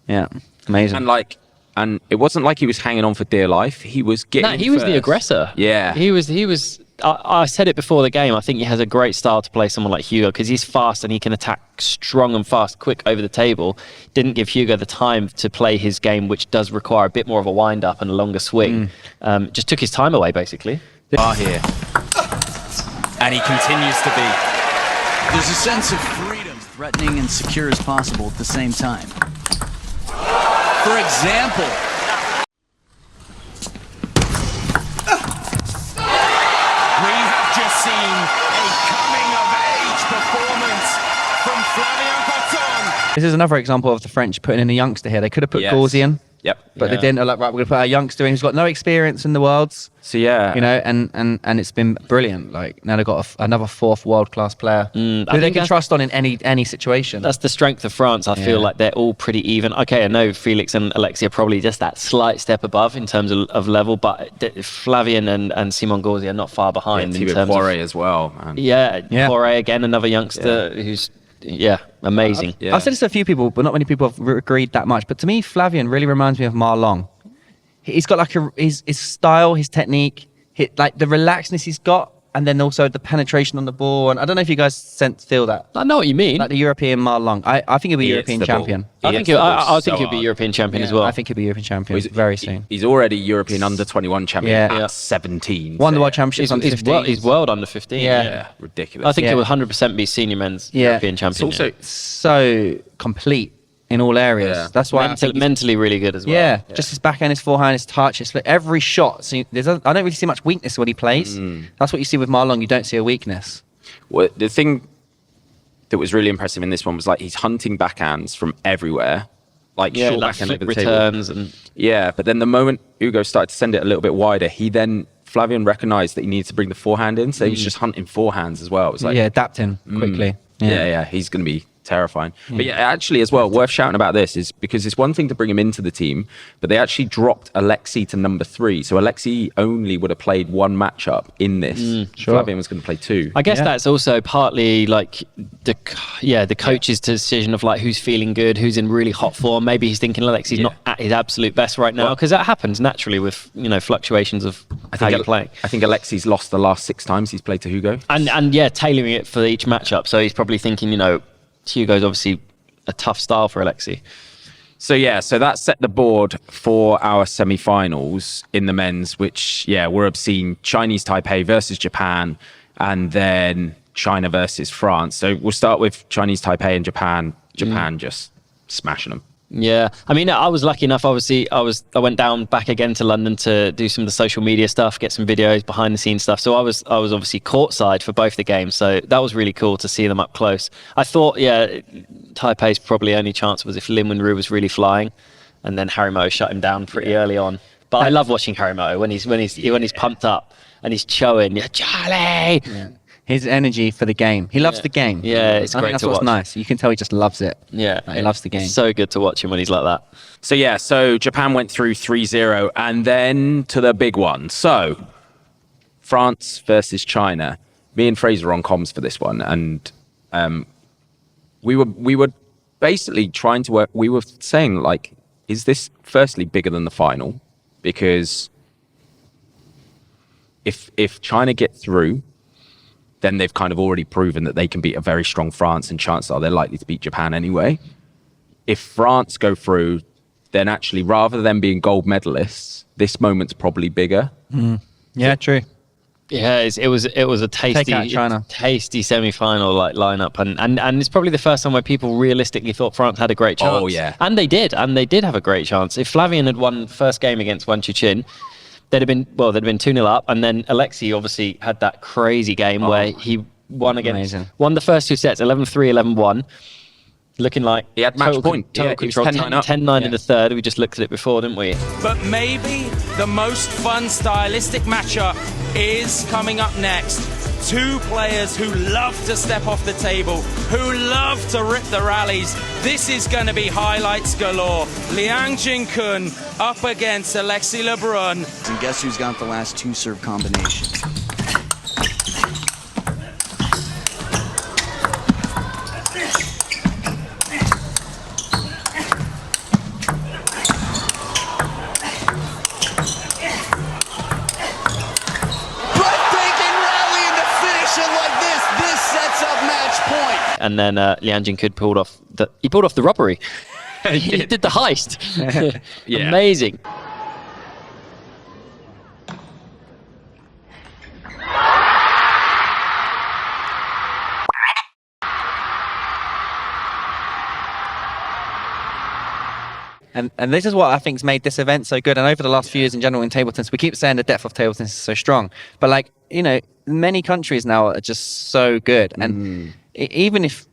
Yeah, amazing. And it wasn't like he was hanging on for dear life. He was getting. No, he was the aggressor. Yeah. He was. I said it before the game. I think he has a great style to play someone like Hugo because he's fast and he can attack strong and fast, quick over the table. Didn't give Hugo the time to play his game, which does require a bit more of a wind up and a longer swing. Just took his time away, basically. Are here. And he continues to be. There's a sense of freedom, threatening and secure as possible at the same time. For example, we have just seen a coming-of-age performance from Flavien Coton. This is another example of the French putting in a youngster here. They could have put Yes. Gauzy in, Yep. but they didn't. They're like, right, we're going to put our youngster in who's got no experience in the Worlds. So yeah. You know, and it's been brilliant. Like now they've got another 4th world-class player who they think can trust on in any situation. That's the strength of France. I feel like they're all pretty even. Okay, I know Felix and Alexis are probably just that slight step above in terms of level, but Flavien and Simon Gauzy are not far behind in Thibaut terms Poiré as well. Man. Yeah, Poiré again, another youngster who's amazing. Yeah. I've said this to a few people, but not many people have agreed that much. But to me, Flavien really reminds me of Ma Long. He's got like his style, his technique, like the relaxedness he's got, and then also the penetration on the ball. And I don't know if you guys feel that. I know what you mean. Like the European Ma Long. I think he'll be He European hits the ball. champion. I think he'll be hard. European champion as well. I think he'll be European champion very soon. He's already European under-21 champion at 17. Won the So, World Championships under 15. He's world under 15. Yeah. ridiculous. I think he will 100% be senior men's European champion. It's also So complete in all areas. Yeah. That's why I think he's- mentally really good as well. Yeah, just his backhand, his forehand, his touch, his every shot. So I don't really see much weakness when he plays. That's what you see with Marlon. You don't see a weakness. Well, the thing that was really impressive in this one was like he's hunting backhands from everywhere, like short like backhand flip over the table. returns and But then the moment Hugo started to send it a little bit wider, Flavien recognised that he needed to bring the forehand in, so he was just hunting forehands as well. It was like, Adapting quickly. he's going to be terrifying. But actually as well, worth shouting about this is because it's one thing to bring him into the team, but they actually dropped Alexis to number 3. So Alexis only would have played 1 matchup in this. Flavien was going to play 2. I guess that's also partly like the coach's decision of like who's feeling good, who's in really hot form. Maybe he's thinking Alexis not at his absolute best right now because that happens naturally with fluctuations of how you're playing. I think Alexis lost the last 6 times he's played to Hugo. And tailoring it for each matchup. So he's probably thinking, Hugo's obviously a tough style for Alexis. So that set the board for our semi-finals in the men's, which were obscene. Chinese Taipei versus Japan, and then China versus France. So we'll start with Chinese Taipei and Japan. Japan just smashing them. Yeah, I mean, I was lucky enough. Obviously, I went down back again to London to do some of the social media stuff, get some videos, behind the scenes stuff. So I was obviously courtside for both the games. So that was really cool to see them up close. I thought, Taipei's probably only chance was if Lin Wenru was really flying, and then Harimoto shut him down pretty early on. But I love watching Harimoto when he's pumped up and he's showing, Charlie. Yeah. His energy for the game. He loves the game. Yeah, it's I great think that's to what's watch. nice. You can tell he just loves it. Yeah, He loves the game. It's so good to watch him when he's like that. So Japan went through 3-0, and then to the big one. So France versus China. Me and Fraser were on comms for this one, and we were basically trying to work. We were saying like, is this firstly bigger than the final? Because if China get through, then they've kind of already proven that they can beat a very strong France, and chances are they're likely to beat Japan anyway. If France go through, then actually, rather than being gold medalists, this moment's probably bigger. Yeah, true. Yeah, it was a tasty semi-final like lineup, and it's probably the first time where people realistically thought France had a great chance. Oh yeah, and they did have a great chance. If Flavien had won the first game against Wang Xu Xin, they'd have been 2-0 up, and then Alexis obviously had that crazy game where he won the first 2 sets 11-3, 11-1. Looking like he had match point. Total control. 10-9 in the third. We just looked at it before, didn't we? But maybe the most fun stylistic matchup is coming up next. 2 players who love to step off the table, who love to rip the rallies. This is going to be highlights galore. Liang Jingkun up against Alexis Lebrun. And guess who's got the last 2 serve combinations? And then Liang Jingkun pulled off the robbery. He did the heist. Yeah. Amazing. And this is what I think's made this event so good. And over the last few years in general in table tennis, we keep saying the depth of table tennis is so strong. But like, you know, many countries now are just so good. And even if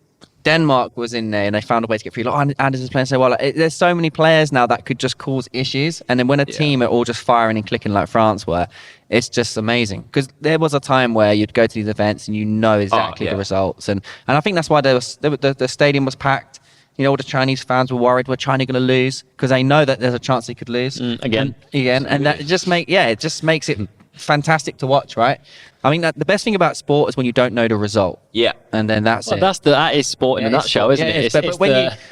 Denmark was in there and they found a way to get through, like, Anders is playing so well. Like, there's so many players now that could just cause issues. And then when a team are all just firing and clicking like France were, it's just amazing. Because there was a time where you'd go to these events and you know exactly the results. And I think that's why the stadium was packed. You know, all the Chinese fans were worried, were China going to lose? Because they know that there's a chance they could lose. Again. And that just makes it fantastic to watch, right? I mean, the best thing about sport is when you don't know the result. Yeah. And then that is sport in a nutshell, isn't it?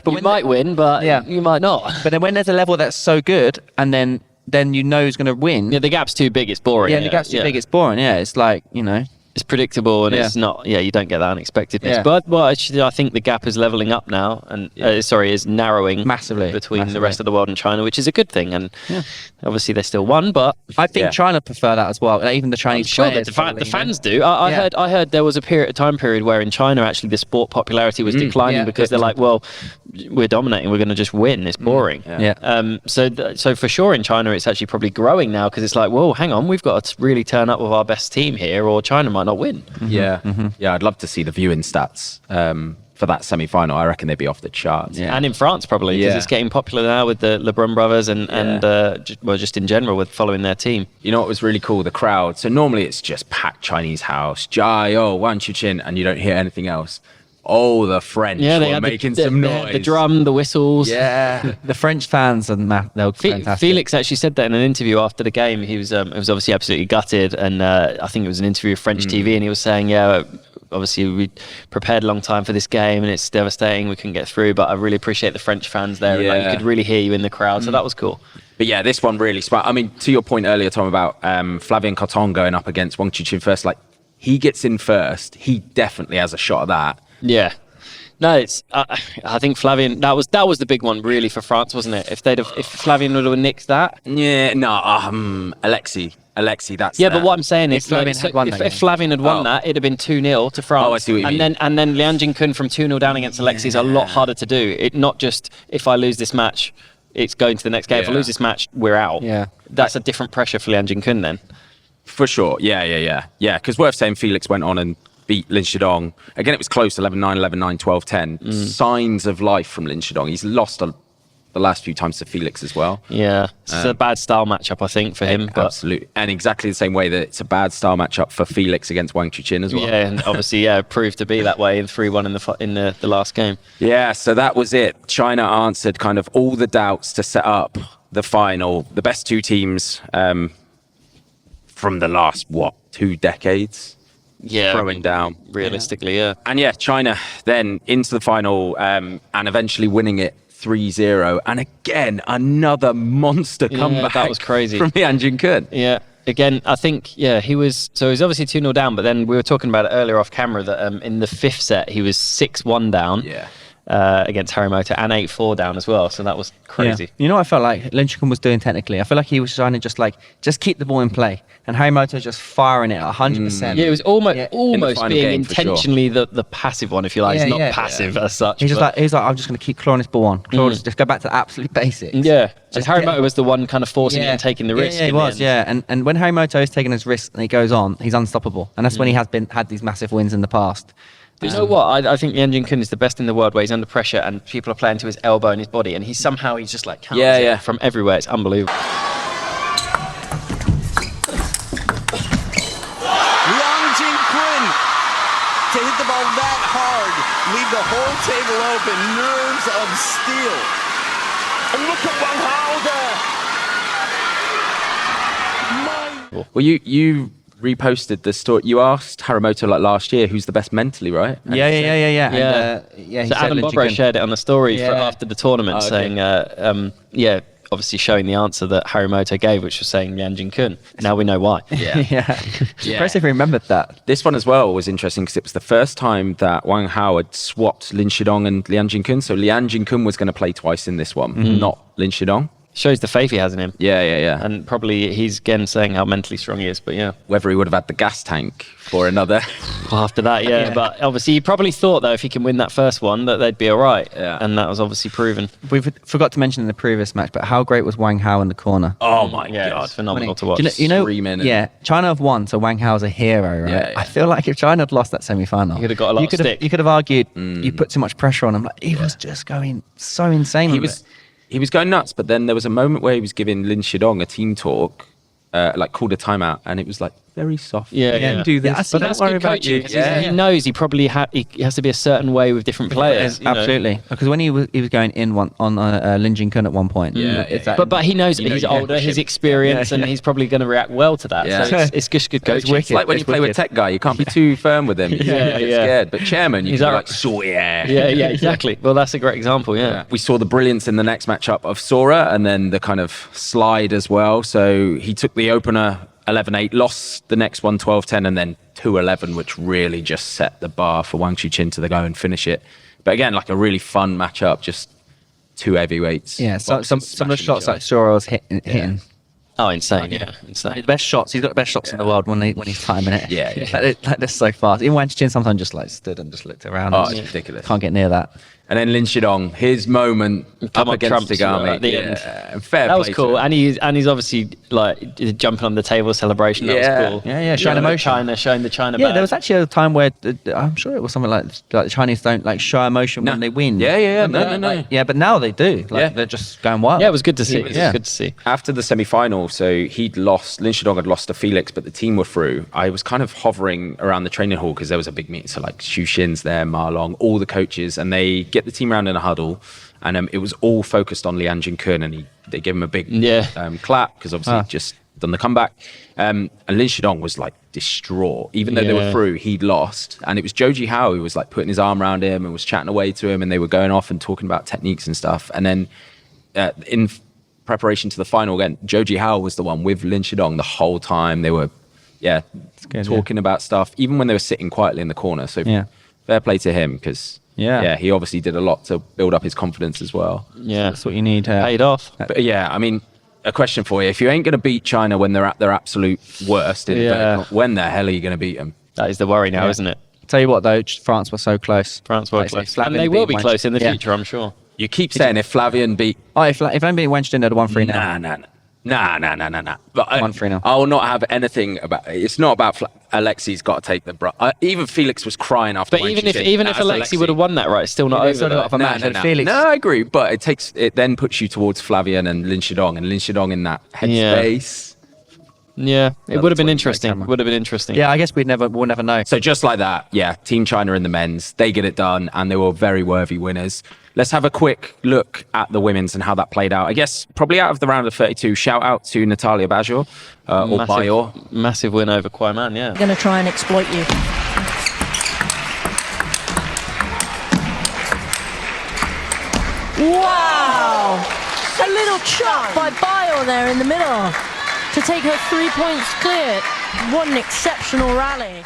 You might win, but you might not. But then when there's a level that's so good, and then you know who's going to win. Yeah, the gap's too big, it's boring. Yeah, the gap's too big, it's boring. Yeah, it's like, you know. It's predictable and it's not. Yeah, you don't get that unexpectedness. But actually, I think the gap is leveling up now, and is narrowing massively between the rest of the world and China, which is a good thing. And obviously, they still won, but I think China prefer that as well. Like, even the Chinese players, the fans do. I heard there was a time period where in China actually the sport popularity was declining because they're like, well, we're dominating, we're going to just win. It's boring. So for sure in China, it's actually probably growing now because it's like, whoa, hang on, we've got to really turn up with our best team here, or China might not win. Yeah, I'd love to see the viewing stats for that semi-final. I reckon they'd be off the charts. And in France probably, because it's getting popular now with the Lebrun brothers and just in general with following their team. You know what was really cool? The crowd. So normally it's just packed Chinese house, Jai, Wang Xu Xin, and you don't hear anything else. Oh, the French were making some noise. The drum, the whistles. Yeah, the French fans and they're fantastic. Felix actually said that in an interview after the game. He was obviously absolutely gutted, and I think it was an interview with French TV, and he was saying, obviously we prepared a long time for this game, and it's devastating we couldn't get through. But I really appreciate the French fans there. Yeah. And, you could really hear you in the crowd, so that was cool. But yeah, this one really smart. I mean, to your point earlier, Tom, about Flavien Coton going up against Wang Xu Xin first, like he gets in first, he definitely has a shot at that. Yeah. No, it's. I think Flavien. That was the big one, really, for France, wasn't it? If Flavien would have nicked that. Yeah. No. Alexis. That's. Yeah, but what I'm saying is, if Flavien had won that, it'd have been 2-0 to France. Oh, I see what you mean. And then Liang Jingkun from 2-0 down against Alexis is a lot harder to do. It not just if I lose this match, it's going to the next game. If I lose this match, we're out. Yeah. That's a different pressure for Liang Jingkun then. For sure. Yeah. Because worth saying, Felix went on and beat Lin Shidong. Again, it was close, 11-9, 11-9, 12-10. Signs of life from Lin Shidong. He's lost the last few times to Felix as well. Yeah, it's a bad style matchup, I think, for him. Absolutely. And exactly the same way that it's a bad style matchup for Felix against Wang Xu Xin as well. Yeah, and obviously, proved to be that way in 3-1 in the last game. Yeah, so that was it. China answered kind of all the doubts to set up the final. The best two teams from the last, 2 decades? Yeah, throwing down realistically, And China then into the final and eventually winning it 3-0. And again, another monster comeback. That was crazy from Liang Jingkun. Yeah. Again, I think he was obviously 2-0 down, but then we were talking about it earlier off camera that in the 5th set he was 6-1 down. Yeah. against Harimoto and 8-4 down as well. So that was crazy. Yeah. You know what I felt like Lin Chun was doing technically? I feel like he was trying to just keep the ball in play. And Harimoto just firing it 100%. Yeah, it was almost final being game, for sure. intentionally the passive one, if you like. It's not passive as such. He's like, I'm just going to keep clawing this ball on. Just go back to the absolute basics. Yeah. Just Harimoto was the one kind of forcing it and taking the risk. Yeah, he was, And when Harimoto is taking his risk and he goes on, he's unstoppable. And that's when he has had these massive wins in the past. You know what? I think Lian Kun is the best in the world where he's under pressure and people are playing to his elbow and his body, and he's just like counters it from everywhere. It's unbelievable. To hit the ball that hard, leave the whole table open, nerves of steel. And look at Wang Hao there. Well, you reposted the story. You asked Harimoto like last year who's the best mentally, right? And Yeah. So Adam Bobro shared it on the story after the tournament, saying, obviously showing the answer that Harimoto gave, which was saying Lian Kun. Now we know why. Impressive he remembered that. This one as well was interesting because it was the first time that Wang Hao had swapped Lin Shidong and Lian Kun. So Lian Kun was going to play twice in this one, not Lin Shidong. Shows the faith he has in him. Yeah. And probably he's again saying how mentally strong he is, but whether he would have had the gas tank for another. After that, but obviously he probably thought though if he can win that first one that they'd be all right. Yeah. And that was obviously proven. We forgot to mention in the previous match, but how great was Wang Hao in the corner? Oh my God. It's phenomenal to watch. You know, 3 minutes. China have won, so Wang Hao's a hero, right? Yeah. I feel like if China had lost that semi-final, you could have got a lot of stick. You could have argued you put too much pressure on him. Like, he was just going so insane. He was going nuts, but then there was a moment where he was giving Lin Shidong a team talk, called a timeout, and it was like very soft. Yeah. Do this, but that's good coaching. He knows he probably he has to be a certain way with different players. Absolutely, because when he was going in on Lin Kun at one point. But he knows that he's older, his experience, and he's probably going to react well to that. Yeah. So it's just good coaching. It's like when you play with tech guy, you can't be too firm with him. You get scared. But chairman, you can be like, sort yeah, exactly. Well, that's a great example. Yeah. We saw the brilliance in the next matchup of Sora, and then the kind of slide as well. So he took the opener 11-8, lost the next one 12-10, and then 2-11, which really just set the bar for Wang Xu Xin to go and finish it. But again, like a really fun matchup, just two heavyweights. Yeah, some of the shots like Sora was hitting. Oh, insane! Insane. The best shots. He's got the best shots in the world when he's timing it. Yeah. Like this so fast. Even Wang Xu Xin sometimes just like stood and just looked around. Oh, it's ridiculous. Can't get near that. And then Lin Shidong, his moment up against Tagami at the end. Fair that play was cool, to him. and he's obviously like jumping on the table celebration. That was cool. Yeah, showing emotion. Showing the China. Yeah, badge. there was actually a time where I'm sure it was something like the Chinese don't like show emotion when they win. Yeah. No. Yeah, but now they do. Like they're just going wild. Yeah, it was good to see. It was good to see. After the semi-final, so Lin Shidong had lost to Felix, but the team were through. I was kind of hovering around the training hall because there was a big meeting. So like Xu Xin's there, Ma Long, all the coaches, and they get the team around in a huddle, and it was all focused on Lian Kun, and they gave him a big clap because obviously he'd just done the comeback. And Lin Shidong was like distraught, even though they were through, he'd lost, and it was Joji Hao who was like putting his arm around him and was chatting away to him, and they were going off and talking about techniques and stuff. And then in preparation to the final again, Joji Hao was the one with Lin Shidong the whole time. They were talking about stuff, even when they were sitting quietly in the corner. So fair play to him, because he obviously did a lot to build up his confidence as well. Yeah, that's what you need. Paid off. But I mean, a question for you: if you ain't going to beat China when they're at their absolute worst, when the hell are you going to beat them? That is the worry now, isn't it? Tell you what though, France were so close. France were close, and they will be close in the future, I'm sure. You keep saying if Flavian beat... if I'm beating Wang Xu Xin, they'd have 1-3 now. Nah. But 1-3 now. I will not have anything about... It's not about... Alexis got to take the... even Felix was crying after But even if Alexis would have won that, right, it's still not over. No, I agree. But it then puts you towards Flavian and Lin Shidong, and Lin Shidong in that headspace... Yeah, it would have been interesting. Yeah, I guess we'll never know. So just like that, Team China in the men's, they get it done, and they were very worthy winners. Let's have a quick look at the women's and how that played out. I guess probably out of the round of 32, shout out to Natalia Bajor, or Bajor. Massive win over Kwai Man, They're going to try and exploit you. Wow! A little chop by Bajor there in the middle to take her 3 points clear. What an exceptional rally.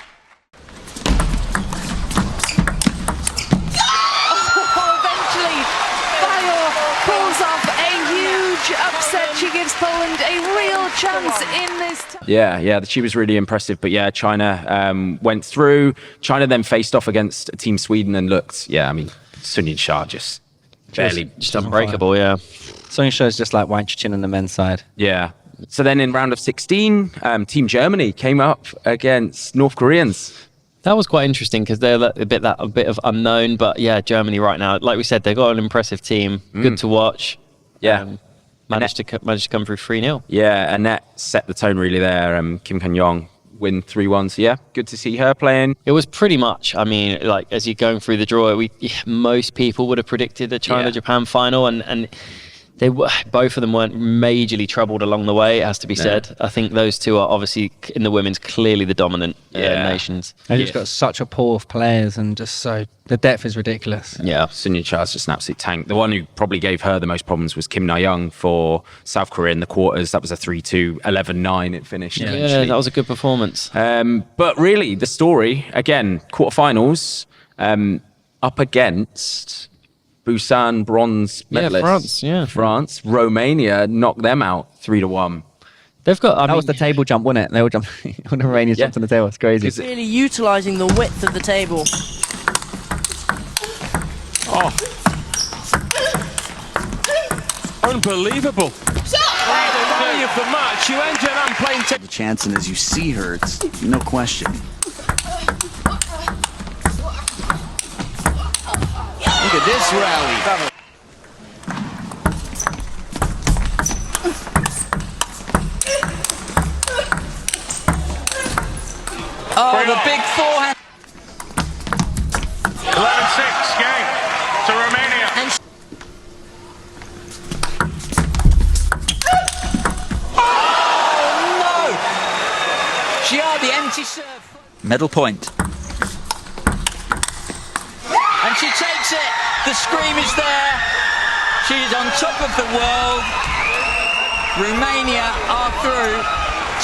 Oh, huge upset. She gives Poland a real chance in this. Yeah, she was really impressive. But yeah, China went through. China then faced off against Team Sweden and looked, Sun Yin-sha just barely. Just unbreakable, yeah. Sun Yin-sha is just like Wang Chuqin on the men's side. Yeah. So then in round of 16, Team Germany came up against North Koreans. That was quite interesting because they're a bit of unknown, but yeah, Germany right now, like we said, they've got an impressive team, good to watch. Yeah, managed to come through 3-0. Yeah, Annette set the tone really there. Kim Kan-yong win 3-1. So yeah, good to see her playing. It was pretty much, I mean, like as you're going through the draw, most people would have predicted the China-Japan final, and both of them weren't majorly troubled along the way, it has to be said. I think those two are obviously, in the women's, clearly the dominant nations. They've just got such a pool of players, and just the depth is ridiculous. Yeah. Sun Yin-cha's just an absolute tank. The one who probably gave her the most problems was Kim Na-young for South Korea in the quarters. That was a 3-2, 11-9 it finished. Yeah, that was a good performance. But really, the story, again, quarterfinals, up against Busan bronze medalists. France. Romania knocked them out 3-1. They've got. That was the table jump, wasn't it? They all jumped. All the Romanians jumped on the table. It's crazy. Really utilising the width of the table. Oh. Unbelievable. Value of the match. You end up playing. The chance, and as you see her, it's no question. Look at this rally. Oh, the big forehand. 11-6 game to Romania. Oh, no! Gia, the empty serve. Medal point. And she takes it. The scream is there. She is on top of the world. Romania are through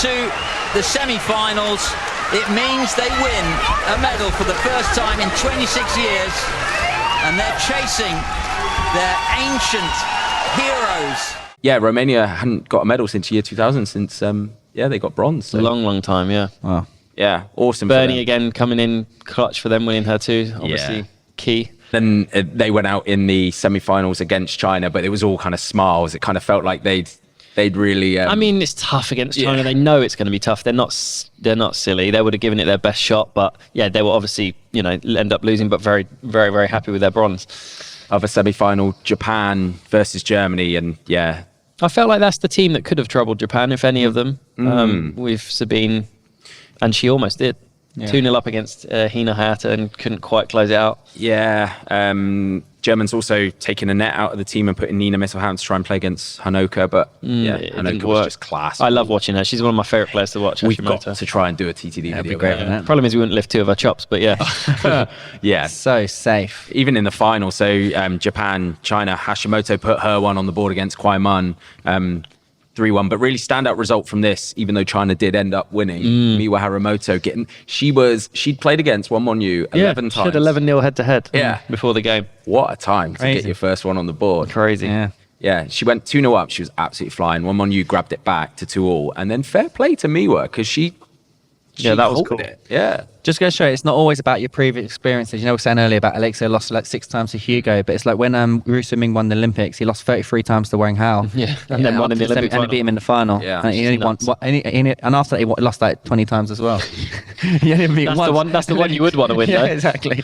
to the semi-finals. It means they win a medal for the first time in 26 years. And they're chasing their ancient heroes. Yeah, Romania hadn't got a medal since year 2000, since, they got bronze. So. A long time, yeah. Wow. Yeah, awesome. Bernie again coming in clutch for them, winning her too, obviously key. Then they went out in the semi-finals against China, but it was all kind of smiles. It kind of felt like they'd really. I mean, it's tough against China. They know it's going to be tough. They're not silly. They would have given it their best shot, but yeah, they will obviously end up losing. But very, very, very happy with their bronze. Other semi-final, Japan versus Germany, and yeah, I felt like that's the team that could have troubled Japan, if any of them. With Sabine, and she almost did. 2-0 up against Hina Hayata and couldn't quite close it out. Yeah, Germans also taking a net out of the team and putting Nina Mittelhound to try and play against Hanoka, but Hanoka was just class. I love watching her. She's one of my favourite players to watch. We've got to try and do a TTD video. Be great. The problem is we wouldn't lift two of our chops, but yeah. Yeah. So safe. Even in the final, so Japan, China, Hashimoto put her one on the board against Kwai Mun. 3-1, but really standout result from this, even though China did end up winning. Miwa Haramoto she'd played against Won Won-yu 11 times. She had 11-0 head-to-head before the game. What a time to get your first one on the board. Crazy. Yeah, she went 2-0 up. She was absolutely flying. Won Won-yu grabbed it back to 2-2. And then fair play to Miwa, because she that was cool. Yeah. Just going to show you, it's not always about your previous experiences. We were saying earlier about Alexis lost like 6 times to Hugo, but it's like when Ru Ming won the Olympics, he lost 33 times to Wang Hao. And then won in the Olympic final. And beat him in the final. Yeah. And he only won, and after that he lost like 20 times as well. That's the one you would want to win, though. Yeah, exactly.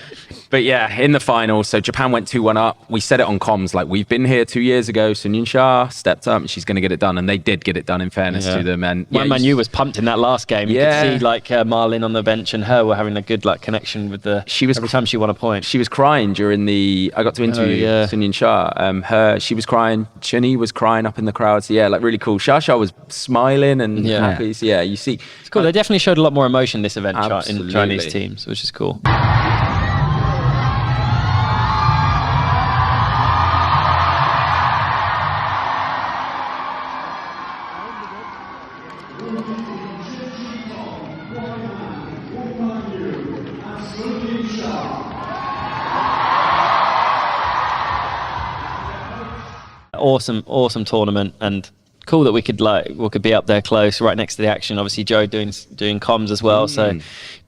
But yeah, in the final, so Japan went 2-1 up. We said it on comms, like, we've been here 2 years ago. Sun Yin-sha stepped up and she's going to get it done. And they did get it done, in fairness to them. And Man U was pumped in that last game. You could see like Marlin on the bench and her were having a good connection with every time she won a point. She was crying during I got to interview Sun Yin-sha. She was crying. Chunyi was crying up in the crowd. So yeah, really cool. Xia was smiling and happy. So yeah, you see. It's cool. They definitely showed a lot more emotion this event in Absolutely. Chinese teams, which is cool. awesome tournament, and cool that we could be up there close, right next to the action. Obviously, Joe doing comms as well, so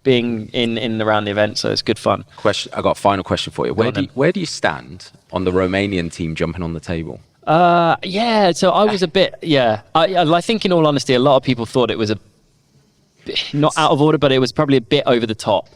being in around the event, so it's good fun. I got a final question for you. Where do you stand on the Romanian team jumping on the table? So I was a bit, I think in all honesty, a lot of people thought it was not out of order, but it was probably a bit over the top.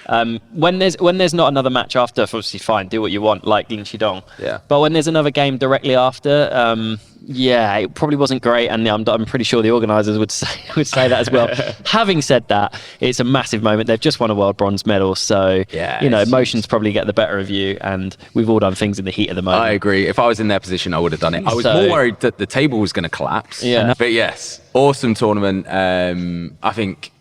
When there's not another match after, obviously fine, do what you want, like Linchidong. Yeah. But when there's another game directly after, it probably wasn't great, and I'm pretty sure the organisers would say that as well. Having said that, it's a massive moment. They've just won a world bronze medal, so emotions probably get the better of you, and we've all done things in the heat of the moment. I agree. If I was in their position, I would have done it. I was more worried that the table was going to collapse. Yeah. But yes, awesome tournament. I think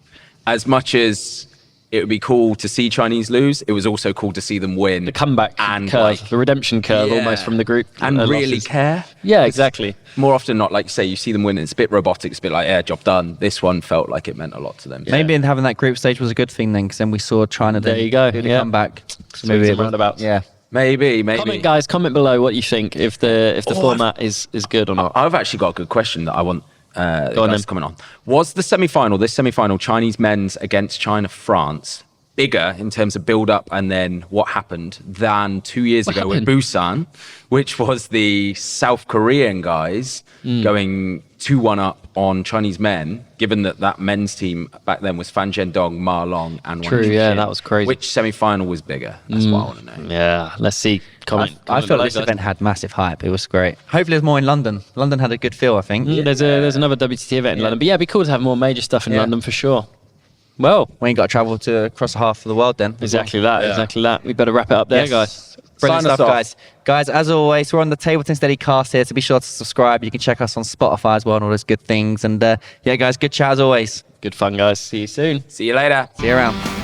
as much as it would be cool to see Chinese lose, it was also cool to see them win. The comeback and curve, the redemption curve almost from the group. And really losses. care. Yeah, exactly. More often than not, like you say, you see them win, it's a bit robotic, it's a bit like, yeah, job done. This one felt like it meant a lot to them. Maybe having that group stage was a good thing then, because then we saw China there you go. come back. So maybe roundabouts. Yeah. Maybe. Comment below what you think, if the format is good or not. I've actually got a good question that I want guys to comment on. Was this semi-final, Chinese men's against China-France, bigger in terms of build-up and then what happened than 2 years ago with Busan, which was the South Korean guys going 2-1 up on Chinese men, given that men's team back then was Fan Zhendong, Ma Long, and True, Wang yeah, Chuqin. that was crazy. Which semi-final was bigger? That's what I want to know. Yeah, let's see. I felt this event had massive hype. It was great. Hopefully there's more in London. London had a good feel, I think. There's another WTT event in London. But it'd be cool to have more major stuff in London for sure. Well, we ain't got to travel to across half of the world then. Exactly that. We better wrap it up there, guys. Brilliant stuff, guys. Guys, as always, we're on the Table Tennis Steady cast here, so be sure to subscribe. You can check us on Spotify as well and all those good things. And guys, good chat as always. Good fun, guys. See you soon. See you later. See you around.